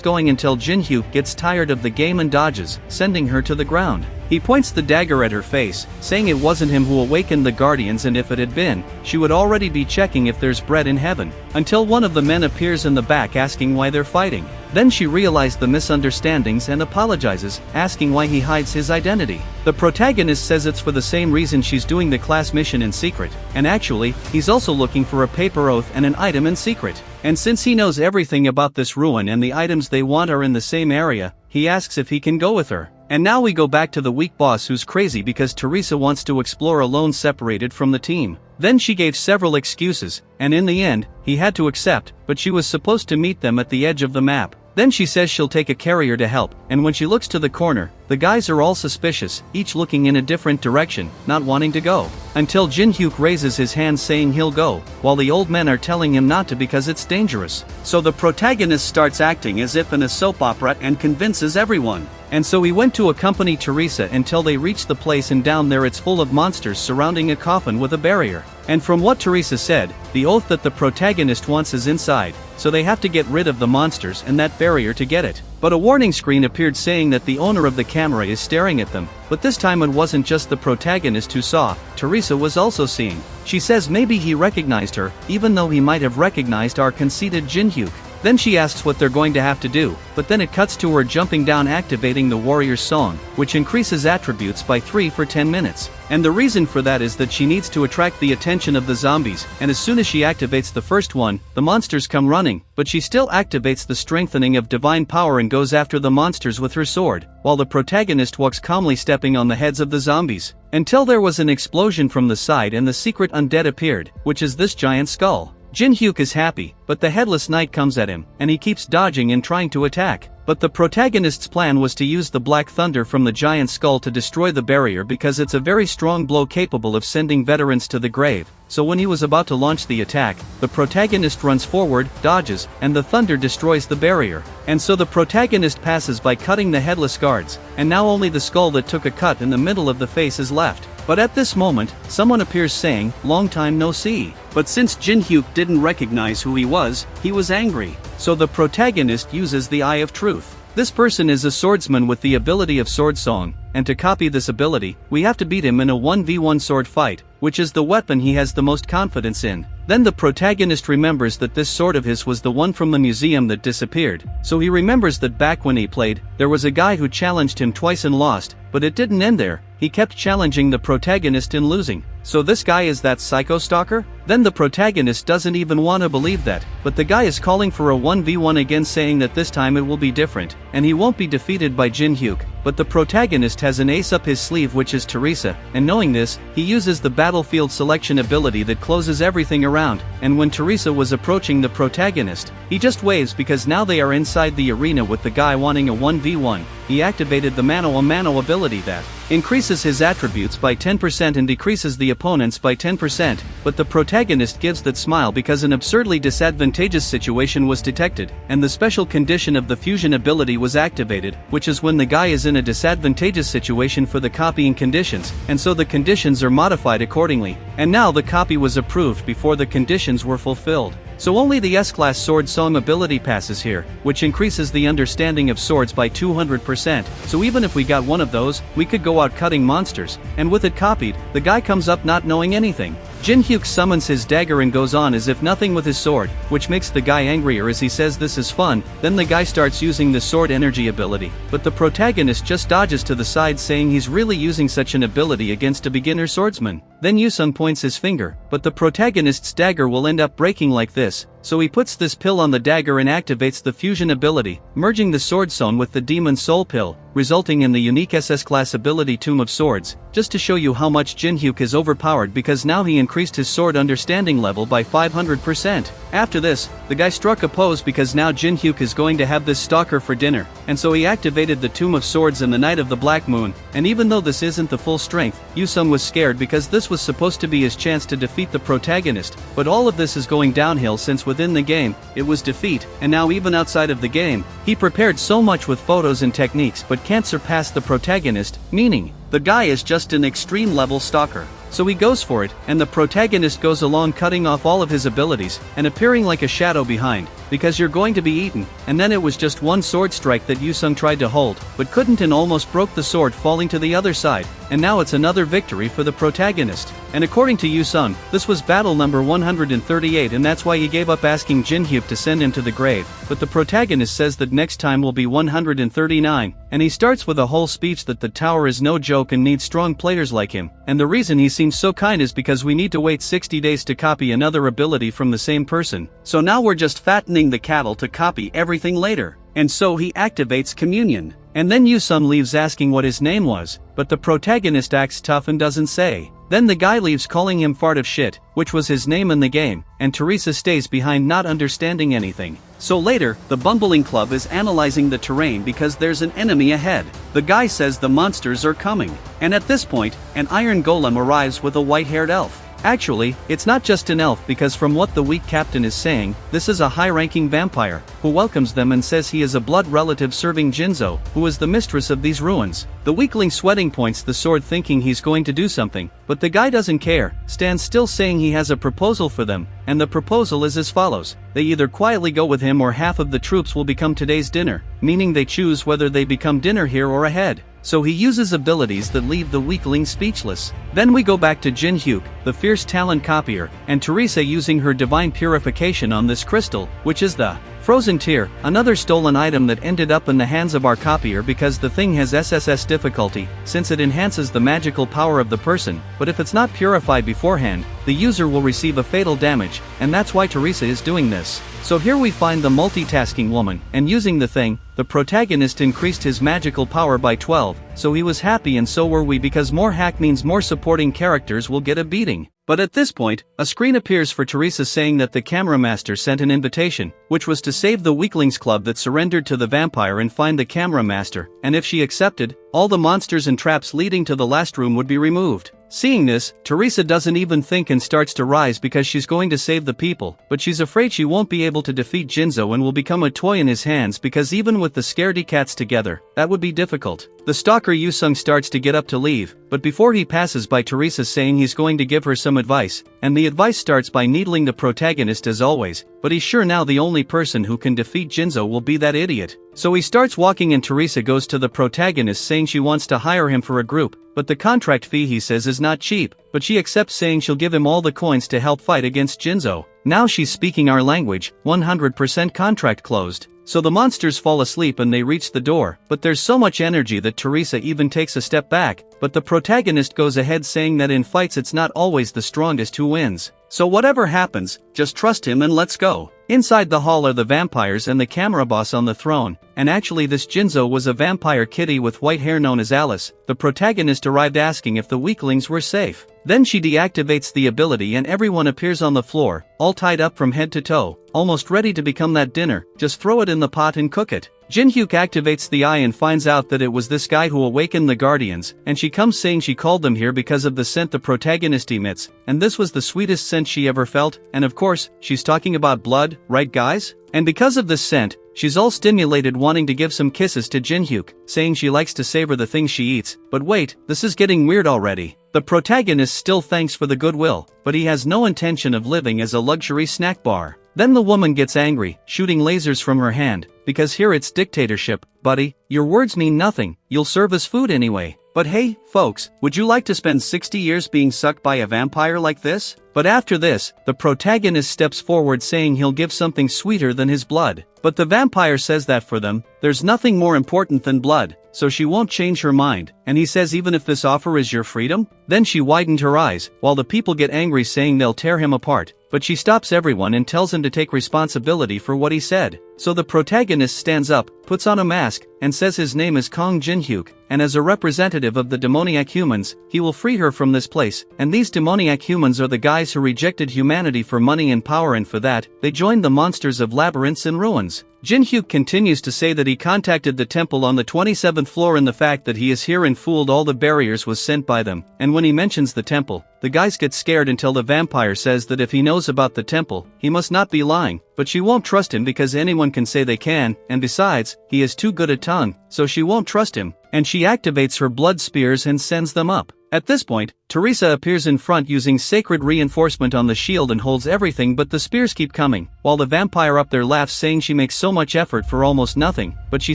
going until Jinhyuk gets tired of the game and dodges, sending her to the ground. He points the dagger at her face, saying it wasn't him who awakened the Guardians, and if it had been, she would already be checking if there's bread in heaven. Until one of the men appears in the back asking why they're fighting. Then she realized the misunderstandings and apologizes, asking why he hides his identity. The protagonist says it's for the same reason she's doing the class mission in secret, and actually, he's also looking for a paper oath and an item in secret. And since he knows everything about this ruin and the items they want are in the same area, he asks if he can go with her. And now we go back to the weak boss who's crazy because Teresa wants to explore alone separated from the team. Then she gave several excuses, and in the end, he had to accept, but she was supposed to meet them at the edge of the map. Then she says she'll take a carrier to help, and when she looks to the corner, the guys are all suspicious, each looking in a different direction, not wanting to go. Until Jinhyuk raises his hand saying he'll go, while the old men are telling him not to because it's dangerous. So the protagonist starts acting as if in a soap opera and convinces everyone. And so he went to accompany Teresa until they reached the place, and down there it's full of monsters surrounding a coffin with a barrier. And from what Teresa said, the oath that the protagonist wants is inside, so they have to get rid of the monsters and that barrier to get it. But a warning screen appeared saying that the owner of the camera is staring at them, but this time it wasn't just the protagonist who saw, Teresa was also seeing. She says maybe he recognized her, even though he might have recognized our conceited Jinhyuk. Then she asks what they're going to have to do, but then it cuts to her jumping down activating the warrior's song, which increases attributes by 3 for 10 minutes. And the reason for that is that she needs to attract the attention of the zombies, and as soon as she activates the first one, the monsters come running, but she still activates the strengthening of divine power and goes after the monsters with her sword, while the protagonist walks calmly stepping on the heads of the zombies. Until there was an explosion from the side and the secret undead appeared, which is this giant skull. Jinhyuk is happy, but the headless knight comes at him, and he keeps dodging and trying to attack. But the protagonist's plan was to use the black thunder from the giant skull to destroy the barrier because it's a very strong blow capable of sending veterans to the grave. So when he was about to launch the attack, the protagonist runs forward, dodges, and the thunder destroys the barrier. And so the protagonist passes by cutting the headless guards, and now only the skull that took a cut in the middle of the face is left. But at this moment, someone appears saying, "Long time no see." But since Jinhyuk didn't recognize who he was angry. So the protagonist uses the Eye of Truth. This person is a swordsman with the ability of Sword Song, and to copy this ability, we have to beat him in a 1v1 sword fight, which is the weapon he has the most confidence in. Then the protagonist remembers that this sword of his was the one from the museum that disappeared, so he remembers that back when he played, there was a guy who challenged him twice and lost, but it didn't end there. He kept challenging the protagonist and losing. So this guy is that psycho stalker? Then the protagonist doesn't even want to believe that, but the guy is calling for a 1v1 again, saying that this time it will be different, and he won't be defeated by Jinhyuk. But the protagonist has an ace up his sleeve, which is Teresa, and knowing this, he uses the battlefield selection ability that closes everything around, and when Teresa was approaching the protagonist, he just waves because now they are inside the arena with the guy wanting a 1v1. He activated the Manhua ability that increases his attributes by 10% and decreases the opponents by 10%, but the protagonist gives that smile because an absurdly disadvantageous situation was detected, and the special condition of the fusion ability was activated, which is when the guy is in a disadvantageous situation for the copying conditions, and so the conditions are modified accordingly, and now the copy was approved before the conditions were fulfilled. So only the S-Class Sword Song ability passes here, which increases the understanding of swords by 200%, so even if we got one of those, we could go out cutting monsters, and with it copied, the guy comes up not knowing anything. Jinhyuk summons his dagger and goes on as if nothing with his sword, which makes the guy angrier as he says this is fun. Then the guy starts using the sword energy ability, but the protagonist just dodges to the side saying he's really using such an ability against a beginner swordsman. Then Yusung points his finger, but the protagonist's dagger will end up breaking like this, so he puts this pill on the dagger and activates the fusion ability, merging the sword zone with the demon soul pill, resulting in the unique SS-class ability Tomb of Swords, just to show you how much Jinhyuk is overpowered because now he increased his sword understanding level by 500%. After this, the guy struck a pose because now Jinhyuk is going to have this stalker for dinner, and so he activated the Tomb of Swords and the Night of the Black Moon, and even though this isn't the full strength, Yusung was scared because this was supposed to be his chance to defeat the protagonist, but all of this is going downhill since within the game, it was defeat, and now even outside of the game, he prepared so much with photos and techniques but can't surpass the protagonist, meaning, the guy is just an extreme level stalker. So he goes for it, and the protagonist goes along cutting off all of his abilities, and appearing like a shadow behind, because you're going to be eaten, and then it was just one sword strike that Yusung tried to hold, but couldn't and almost broke the sword falling to the other side, and now it's another victory for the protagonist. And according to Yusung, this was battle number 138 and that's why he gave up asking Jinhyuk to send him to the grave, but the protagonist says that next time will be 139, and he starts with a whole speech that the tower is no joke and needs strong players like him, and the reason he seems so kind is because we need to wait 60 days to copy another ability from the same person, so now we're just fattening the cattle to copy everything later. And so he activates communion. And then Yusung leaves asking what his name was, but the protagonist acts tough and doesn't say. Then the guy leaves calling him fart of shit, which was his name in the game, and Teresa stays behind not understanding anything. So later, the Bumbling Club is analyzing the terrain because there's an enemy ahead. The guy says the monsters are coming. And at this point, an iron golem arrives with a white-haired elf. Actually, it's not just an elf because from what the weak captain is saying, this is a high-ranking vampire, who welcomes them and says he is a blood relative serving Jinzo, who is the mistress of these ruins. The weakling sweating points the sword thinking he's going to do something, but the guy doesn't care, stands still saying he has a proposal for them, and the proposal is as follows. They either quietly go with him or half of the troops will become today's dinner, meaning they choose whether they become dinner here or ahead. So he uses abilities that leave the weakling speechless. Then we go back to Jinhyuk, the fierce talent copier, and Teresa using her divine purification on this crystal, which is the Frozen Tear, another stolen item that ended up in the hands of our copier because the thing has SSS difficulty, since it enhances the magical power of the person, but if it's not purified beforehand, the user will receive a fatal damage, and that's why Teresa is doing this. So here we find the multitasking woman, and using the thing, the protagonist increased his magical power by 12, so he was happy and so were we because more hack means more supporting characters will get a beating. But at this point, a screen appears for Teresa saying that the camera master sent an invitation, which was to save the weaklings club that surrendered to the vampire and find the camera master, and if she accepted, all the monsters and traps leading to the last room would be removed. Seeing this, Teresa doesn't even think and starts to rise because she's going to save the people, but she's afraid she won't be able to defeat Jinzo and will become a toy in his hands because even with the scaredy cats together, that would be difficult. The stalker Yusung starts to get up to leave, but before he passes by Teresa saying he's going to give her some advice, and the advice starts by needling the protagonist as always, but he's sure now the only person who can defeat Jinzo will be that idiot. So he starts walking and Teresa goes to the protagonist saying she wants to hire him for a group, but the contract fee he says is not cheap, but she accepts saying she'll give him all the coins to help fight against Jinzo. Now she's speaking our language, 100% contract closed. So the monsters fall asleep and they reach the door, but there's so much energy that Teresa even takes a step back, but the protagonist goes ahead saying that in fights it's not always the strongest who wins. So whatever happens, just trust him and let's go. Inside the hall are the vampires and the camera boss on the throne, and actually this Jinzo was a vampire kitty with white hair known as Alice. The protagonist arrived asking if the weaklings were safe. Then she deactivates the ability and everyone appears on the floor, all tied up from head to toe, almost ready to become that dinner, just throw it in the pot and cook it. Jinhyuk activates the eye and finds out that it was this guy who awakened the guardians, and she comes saying she called them here because of the scent the protagonist emits, and this was the sweetest scent she ever felt, and of course, she's talking about blood, right guys? And because of this scent, she's all stimulated wanting to give some kisses to Jinhyuk, saying she likes to savor the things she eats, but wait, this is getting weird already. The protagonist still thanks for the goodwill, but he has no intention of living as a luxury snack bar. Then the woman gets angry, shooting lasers from her hand, because here it's dictatorship. Buddy, your words mean nothing, you'll serve us food anyway. But hey, folks, would you like to spend 60 years being sucked by a vampire like this? But after this, the protagonist steps forward saying he'll give something sweeter than his blood. But the vampire says that for them, there's nothing more important than blood, so she won't change her mind, and he says even if this offer is your freedom? Then she widened her eyes, while the people get angry saying they'll tear him apart, but she stops everyone and tells him to take responsibility for what he said. So the protagonist stands up, puts on a mask, and says his name is Kong Jinhyuk, and as a representative of the demoniac humans, he will free her from this place, and these demoniac humans are the guys who rejected humanity for money and power, and for that, they joined the monsters of labyrinths and ruins. Jinhyuk continues to say that he contacted the temple on the 27th floor and the fact that he is here and fooled all the barriers was sent by them, and when he mentions the temple, the guys get scared until the vampire says that if he knows about the temple, he must not be lying, but she won't trust him because anyone can say they can, and besides, he is too good a tongue, so she won't trust him, and she activates her blood spears and sends them up. At this point, Teresa appears in front using sacred reinforcement on the shield and holds everything, but the spears keep coming, while the vampire up there laughs saying she makes so much effort for almost nothing, but she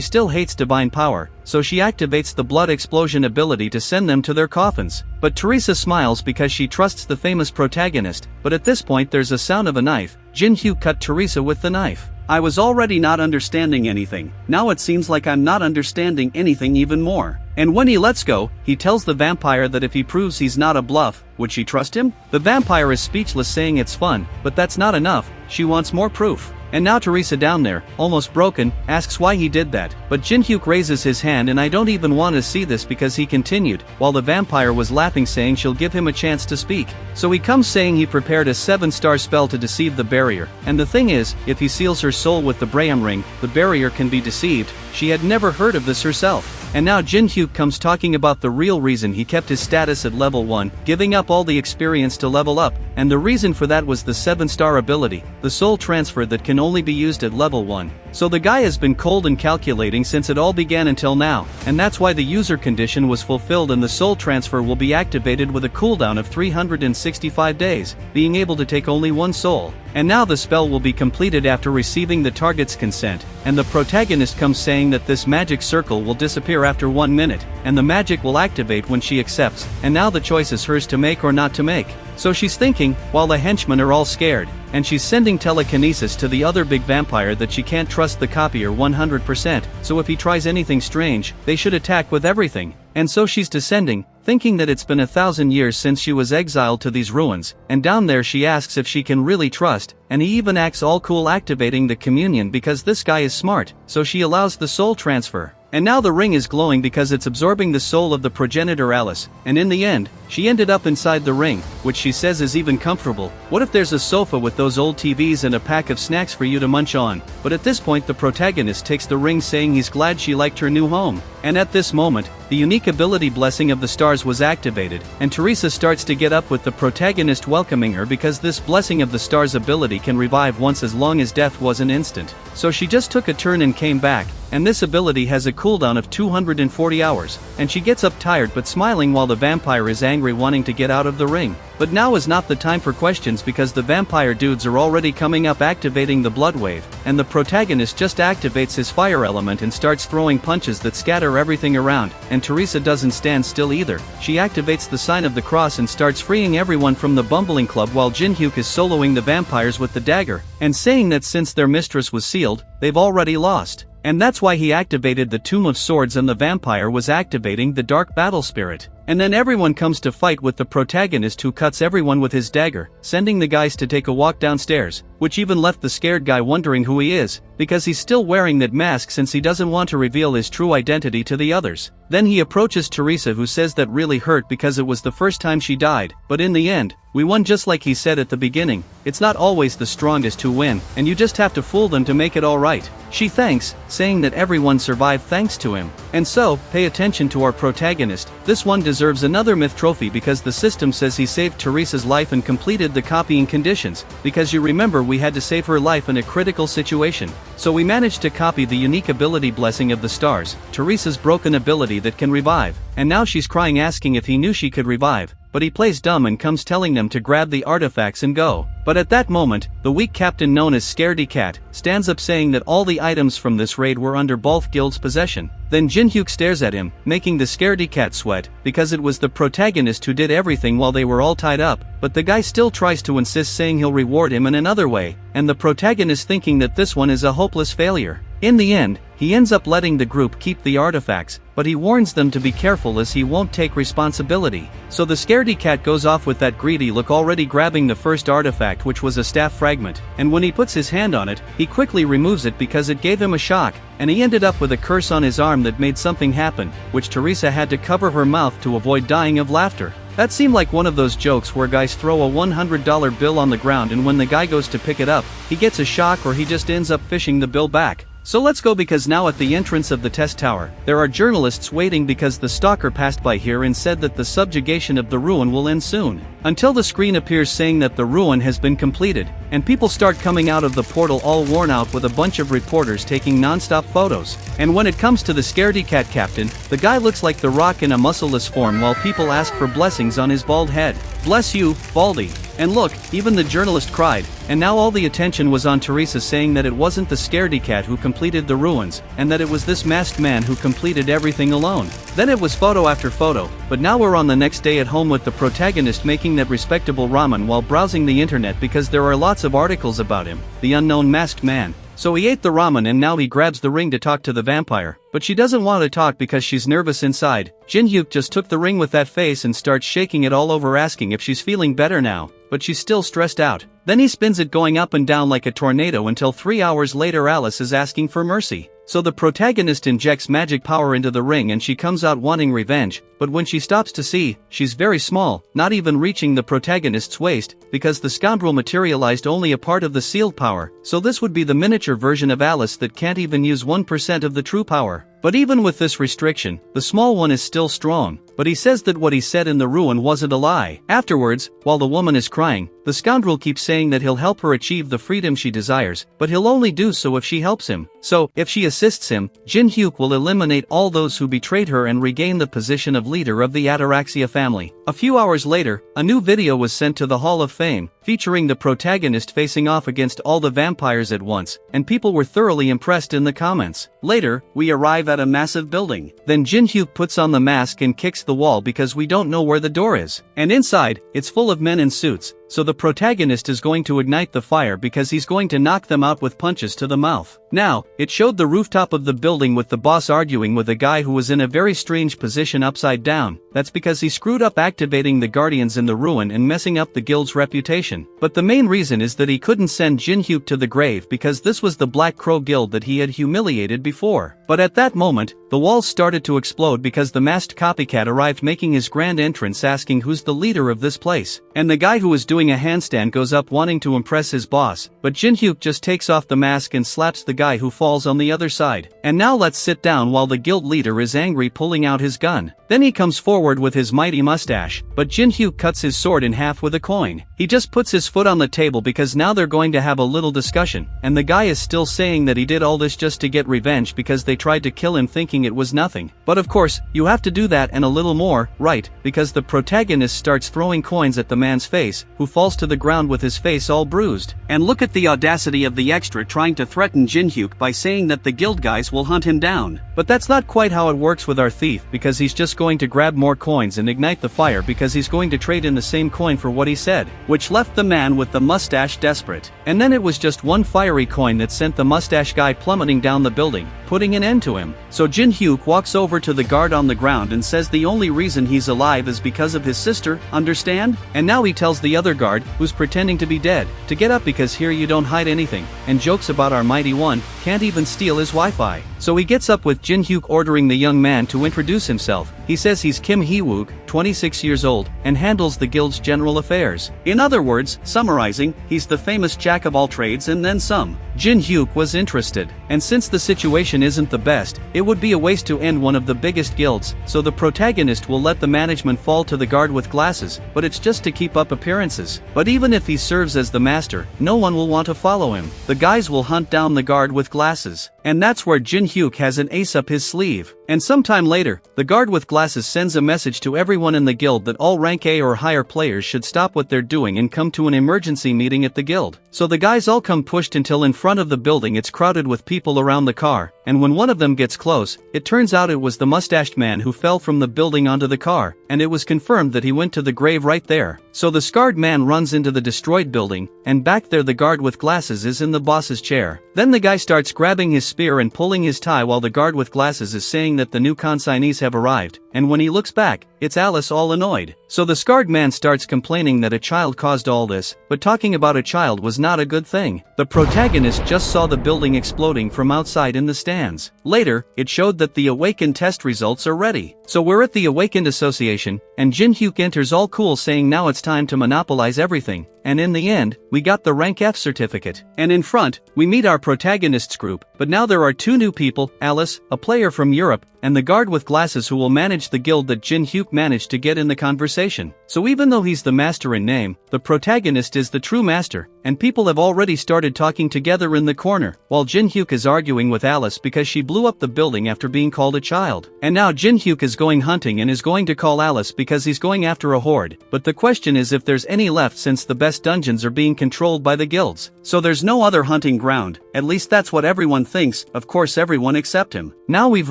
still hates divine power, so she activates the blood explosion ability to send them to their coffins. But Teresa smiles because she trusts the famous protagonist, but at this point there's a sound of a knife. Jinhyuk cut Teresa with the knife. I was already not understanding anything, now it seems like I'm not understanding anything even more. And when he lets go, he tells the vampire that if he proves he's not a bluff, would she trust him? The vampire is speechless saying it's fun, but that's not enough, she wants more proof. And now Teresa down there, almost broken, asks why he did that, but Jinhyuk raises his hand and I don't even want to see this because he continued, while the vampire was laughing saying she'll give him a chance to speak. So he comes saying he prepared a 7-star spell to deceive the barrier, and the thing is, if he seals her soul with the Braham ring, the barrier can be deceived. She had never heard of this herself. And now Jinhyuk comes talking about the real reason he kept his status at level 1, giving up all the experience to level up, and the reason for that was the 7-star ability, the soul transfer that can only be used at level 1. So the guy has been cold and calculating since it all began until now, and that's why the user condition was fulfilled and the soul transfer will be activated with a cooldown of 365 days, being able to take only one soul. And now the spell will be completed after receiving the target's consent, and the protagonist comes saying that this magic circle will disappear after 1 minute, and the magic will activate when she accepts, and now the choice is hers to make or not to make. So she's thinking, while the henchmen are all scared, and she's sending telekinesis to the other big vampire that she can't trust the copier 100%, so if he tries anything strange, they should attack with everything. And so she's descending, thinking that it's been 1,000 years since she was exiled to these ruins, and down there she asks if she can really trust, and he even acts all cool activating the communion because this guy is smart, so she allows the soul transfer. And now the ring is glowing because it's absorbing the soul of the progenitor Alice, and in the end, she ended up inside the ring, which she says is even comfortable. What if there's a sofa with those old TVs and a pack of snacks for you to munch on? But at this point the protagonist takes the ring saying he's glad she liked her new home. And at this moment, the unique ability blessing of the stars was activated, and Teresa starts to get up with the protagonist welcoming her because this blessing of the stars ability can revive once as long as death was an instant. So she just took a turn and came back, and this ability has a cooldown of 240 hours, and she gets up tired but smiling while the vampire is angry wanting to get out of the ring. But now is not the time for questions because the vampire dudes are already coming up activating the blood wave, and the protagonist just activates his fire element and starts throwing punches that scatter everything around, and Teresa doesn't stand still either. She activates the sign of the cross and starts freeing everyone from the bumbling club while Jinhyuk is soloing the vampires with the dagger, and saying that since their mistress was sealed, they've already lost. And that's why he activated the Tomb of Swords and the vampire was activating the Dark Battle Spirit. And then everyone comes to fight with the protagonist who cuts everyone with his dagger, sending the guys to take a walk downstairs, which even left the scared guy wondering who he is, because he's still wearing that mask since he doesn't want to reveal his true identity to the others. Then he approaches Teresa who says that really hurt because it was the first time she died, but in the end, we won just like he said at the beginning. It's not always the strongest who win, and you just have to fool them to make it alright. She thanks, saying that everyone survived thanks to him. And so, pay attention to our protagonist, this one deserves another myth trophy because the system says he saved Teresa's life and completed the copying conditions, because you remember we had to save her life in a critical situation. So we managed to copy the unique ability blessing of the stars, Teresa's broken ability that can revive, and now she's crying asking if he knew she could revive. But he plays dumb and comes telling them to grab the artifacts and go. But at that moment, the weak captain known as Scaredy Cat stands up saying that all the items from this raid were under both guilds' possession. Then Jinhyuk stares at him, making the Scaredy Cat sweat, because it was the protagonist who did everything while they were all tied up, but the guy still tries to insist saying he'll reward him in another way, and the protagonist thinking that this one is a hopeless failure. In the end, he ends up letting the group keep the artifacts, but he warns them to be careful as he won't take responsibility. So the Scaredy Cat goes off with that greedy look already grabbing the first artifact which was a staff fragment, and when he puts his hand on it, he quickly removes it because it gave him a shock, and he ended up with a curse on his arm that made something happen, which Teresa had to cover her mouth to avoid dying of laughter. That seemed like one of those jokes where guys throw a $100 bill on the ground and when the guy goes to pick it up, he gets a shock or he just ends up fishing the bill back. So let's go because now at the entrance of the test tower, there are journalists waiting because the stalker passed by here and said that the subjugation of the ruin will end soon. Until the screen appears saying that the ruin has been completed, and people start coming out of the portal all worn out with a bunch of reporters taking non-stop photos. And when it comes to the Scaredy Cat captain, the guy looks like The Rock in a muscleless form while people ask for blessings on his bald head. Bless you, Baldy. And look, even the journalist cried, and now all the attention was on Teresa saying that it wasn't the Scaredy Cat who completed the ruins, and that it was this masked man who completed everything alone. Then it was photo after photo, but now we're on the next day at home with the protagonist making that respectable ramen while browsing the internet because there are lots of articles about him, the unknown masked man. So he ate the ramen and now he grabs the ring to talk to the vampire, but she doesn't want to talk because she's nervous inside. Jinhyuk just took the ring with that face and starts shaking it all over asking if she's feeling better now, but she's still stressed out. Then he spins it going up and down like a tornado until 3 hours later Alice is asking for mercy. So the protagonist injects magic power into the ring and she comes out wanting revenge, but when she stops to see, she's very small, not even reaching the protagonist's waist, because the scoundrel materialized only a part of the sealed power, so this would be the miniature version of Alice that can't even use 1% of the true power. But even with this restriction, the small one is still strong. But he says that what he said in the ruin wasn't a lie. Afterwards, while the woman is crying, the scoundrel keeps saying that he'll help her achieve the freedom she desires, but he'll only do so if she helps him. So, if she assists him, Jinhyuk will eliminate all those who betrayed her and regain the position of leader of the Ataraxia family. A few hours later, a new video was sent to the Hall of Fame, featuring the protagonist facing off against all the vampires at once, and people were thoroughly impressed in the comments. Later, we arrive at a massive building. Then Jinhyuk puts on the mask and kicks the wall because we don't know where the door is. And inside, it's full of men in suits. So the protagonist is going to ignite the fire because he's going to knock them out with punches to the mouth. Now, it showed the rooftop of the building with the boss arguing with a guy who was in a very strange position upside down. That's because he screwed up activating the guardians in the ruin and messing up the guild's reputation. But the main reason is that he couldn't send Jinhyuk to the grave because this was the Black Crow Guild that he had humiliated before. But at that moment, the walls started to explode because the masked copycat arrived making his grand entrance asking who's the leader of this place. And the guy who was doing a handstand goes up wanting to impress his boss, but Jinhyuk just takes off the mask and slaps the guy who falls on the other side. And now let's sit down while the guild leader is angry pulling out his gun. Then he comes forward with his mighty mustache, but Jinhyuk cuts his sword in half with a coin. He just puts his foot on the table because now they're going to have a little discussion, and the guy is still saying that he did all this just to get revenge because they tried to kill him thinking it was nothing. But of course, you have to do that and a little more, right? Because the protagonist starts throwing coins at the man's face, who falls to the ground with his face all bruised. And look at the audacity of the extra trying to threaten Jinhyuk by saying that the guild guys will hunt him down. But that's not quite how it works with our thief because he's just going to grab more coins and ignite the fire because he's going to trade in the same coin for what he said, which left the man with the mustache desperate. And then it was just one fiery coin that sent the mustache guy plummeting down the building, putting an end to him. So Jinhyuk walks over to the guard on the ground and says the only reason he's alive is because of his sister, understand? And now he tells the other guard, who's pretending to be dead, to get up because here you don't hide anything, and jokes about our mighty one, can't even steal his Wi-Fi. So he gets up with Jinhyuk ordering the young man to introduce himself. He says he's Kim Hee-wook, 26 years old, and handles the guild's general affairs. In other words, summarizing, he's the famous jack of all trades and then some. Jinhyuk was interested, and since the situation isn't the best, it would be a waste to end one of the biggest guilds, so the protagonist will let the management fall to the guard with glasses, but it's just to keep up appearances. But even if he serves as the master, no one will want to follow him. The guys will hunt down the guard with glasses. And that's where Jinhyuk has an ace up his sleeve. And sometime later, the guard with glasses sends a message to everyone in the guild that all rank A or higher players should stop what they're doing and come to an emergency meeting at the guild. So the guys all come pushed until in front of the building it's crowded with people around the car, and when one of them gets close, it turns out it was the mustached man who fell from the building onto the car, and it was confirmed that he went to the grave right there. So the scarred man runs into the destroyed building, and back there the guard with glasses is in the boss's chair. Then the guy starts grabbing his spear and pulling his tie while the guard with glasses is saying that the new consignees have arrived, and when he looks back, it's Alice all annoyed. So the scarred man starts complaining that a child caused all this, but talking about a child was not a good thing. The protagonist just saw the building exploding from outside in the stands. Later, it showed that the Awakened test results are ready. So we're at the Awakened Association, and Jinhyuk enters all cool saying now it's time to monopolize everything. And in the end, we got the rank F certificate. And in front, we meet our protagonist's group, but now there are two new people, Alice, a player from Europe, and the guard with glasses who will manage the guild that Jinhyuk managed to get in the conversation. So even though he's the master in name, the protagonist is the true master, and people have already started talking together in the corner, while Jinhyuk is arguing with Alice because she blew up the building after being called a child. And now Jinhyuk is going hunting and is going to call Alice because he's going after a horde, but the question is if there's any left since the best dungeons are being controlled by the guilds. So there's no other hunting ground, at least that's what everyone thinks, of course everyone except him. Now we've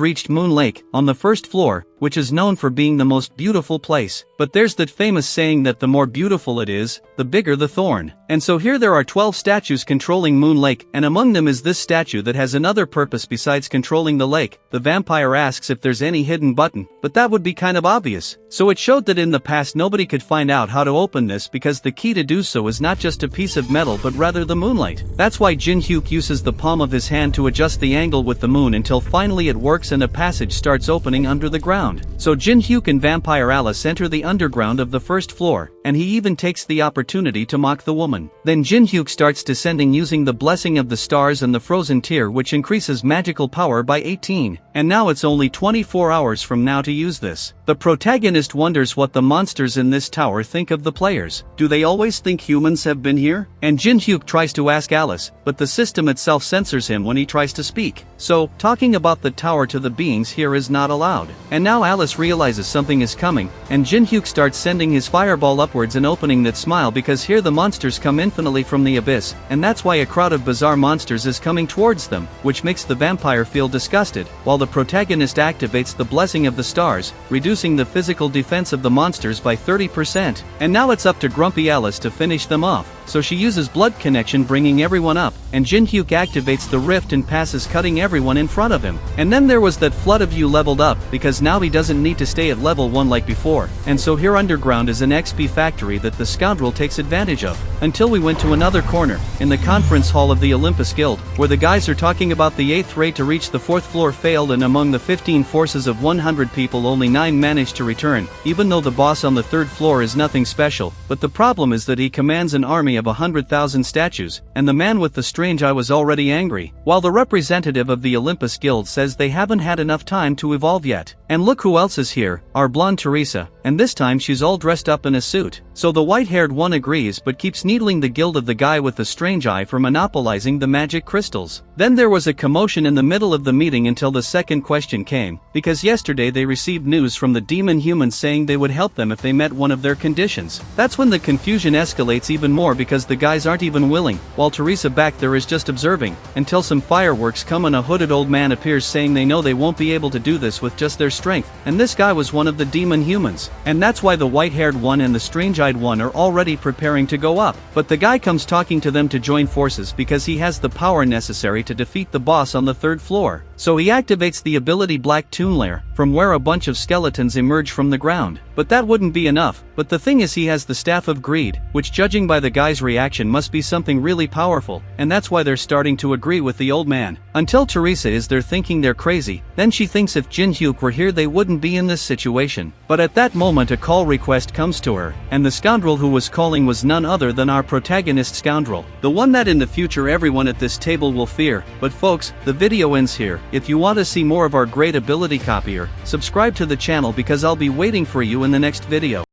reached Moon Lake, on the first floor, which is known for being the most beautiful place. But there's that famous saying that the more beautiful it is, the bigger the thorn. And so here there are 12 statues controlling Moon Lake, and among them is this statue that has another purpose besides controlling the lake. The vampire asks if there's any hidden button, but that would be kind of obvious. So it showed that in the past nobody could find out how to open this because the key to do so is not just a piece of metal but rather the moonlight. That's why Jinhyuk uses the palm of his hand to adjust the angle with the moon until finally it works and a passage starts opening under the ground. ground. So Jinhyuk and Vampire Alice enter the underground of the first floor, and he even takes the opportunity to mock the woman. Then Jinhyuk starts descending using the blessing of the stars and the frozen tear, which increases magical power by 18. And now it's only 24 hours from now to use this. The protagonist wonders what the monsters in this tower think of the players. Do they always think humans have been here? And Jinhyuk tries to ask Alice, but the system itself censors him when he tries to speak. So, talking about the tower to the beings here is not allowed. And now Alice realizes something is coming, and Jinhyuk starts sending his fireball upwards and opening that smile, because here the monsters come infinitely from the abyss, and that's why a crowd of bizarre monsters is coming towards them, which makes the vampire feel disgusted, while the protagonist activates the blessing of the stars, reducing the physical defense of the monsters by 30%. And now it's up to Grumpy Alice to finish them off, so she uses blood connection, bringing everyone up, and Jinhyuk activates the rift and passes, cutting everyone in front of him. And then there was that flood of you leveled up, because now he doesn't need to stay at level 1 like before, and so here underground is an XP factory that the scoundrel takes advantage of. Until we went to another corner, in the conference hall of the Olympus Guild, where the guys are talking about the 8th raid to reach the 4th floor failed, and among the 15 forces of 100 people only 9 managed to return, even though the boss on the 3rd floor is nothing special, but the problem is that he commands an army of 100,000 statues, and the man with the strange eye was already angry, while the representative of the Olympus Guild says they haven't had enough time to evolve yet. And look who else is here, our blonde Teresa, and this time she's all dressed up in a suit. So the white-haired one agrees but keeps needling the guild of the guy with the strange eye for monopolizing the magic crystals. Then there was a commotion in the middle of the meeting until the second question came, because yesterday they received news from the demon humans saying they would help them if they met one of their conditions. That's when the confusion escalates even more, because the guys aren't even willing, while Teresa back there is just observing, until some fireworks come and a hooded old man appears saying they know they won't be able to do this with just their strength, and this guy was one of the demon humans. And that's why the white-haired one and the strange-eyed one are already preparing to go up. But the guy comes talking to them to join forces because he has the power necessary to defeat the boss on the 3rd floor. So he activates the ability Black Toon Lair, from where a bunch of skeletons emerge from the ground. But that wouldn't be enough, but the thing is he has the Staff of Greed, which judging by the guy's reaction must be something really powerful, and that's why they're starting to agree with the old man. Until Teresa is there thinking they're crazy, then she thinks if Jinhyuk were here they wouldn't be in this situation. But at that moment a call request comes to her, and the scoundrel who was calling was none other than our protagonist scoundrel, the one that in the future everyone at this table will fear. But folks, the video ends here. If you want to see more of our great ability copier, subscribe to the channel because I'll be waiting for you in the next video.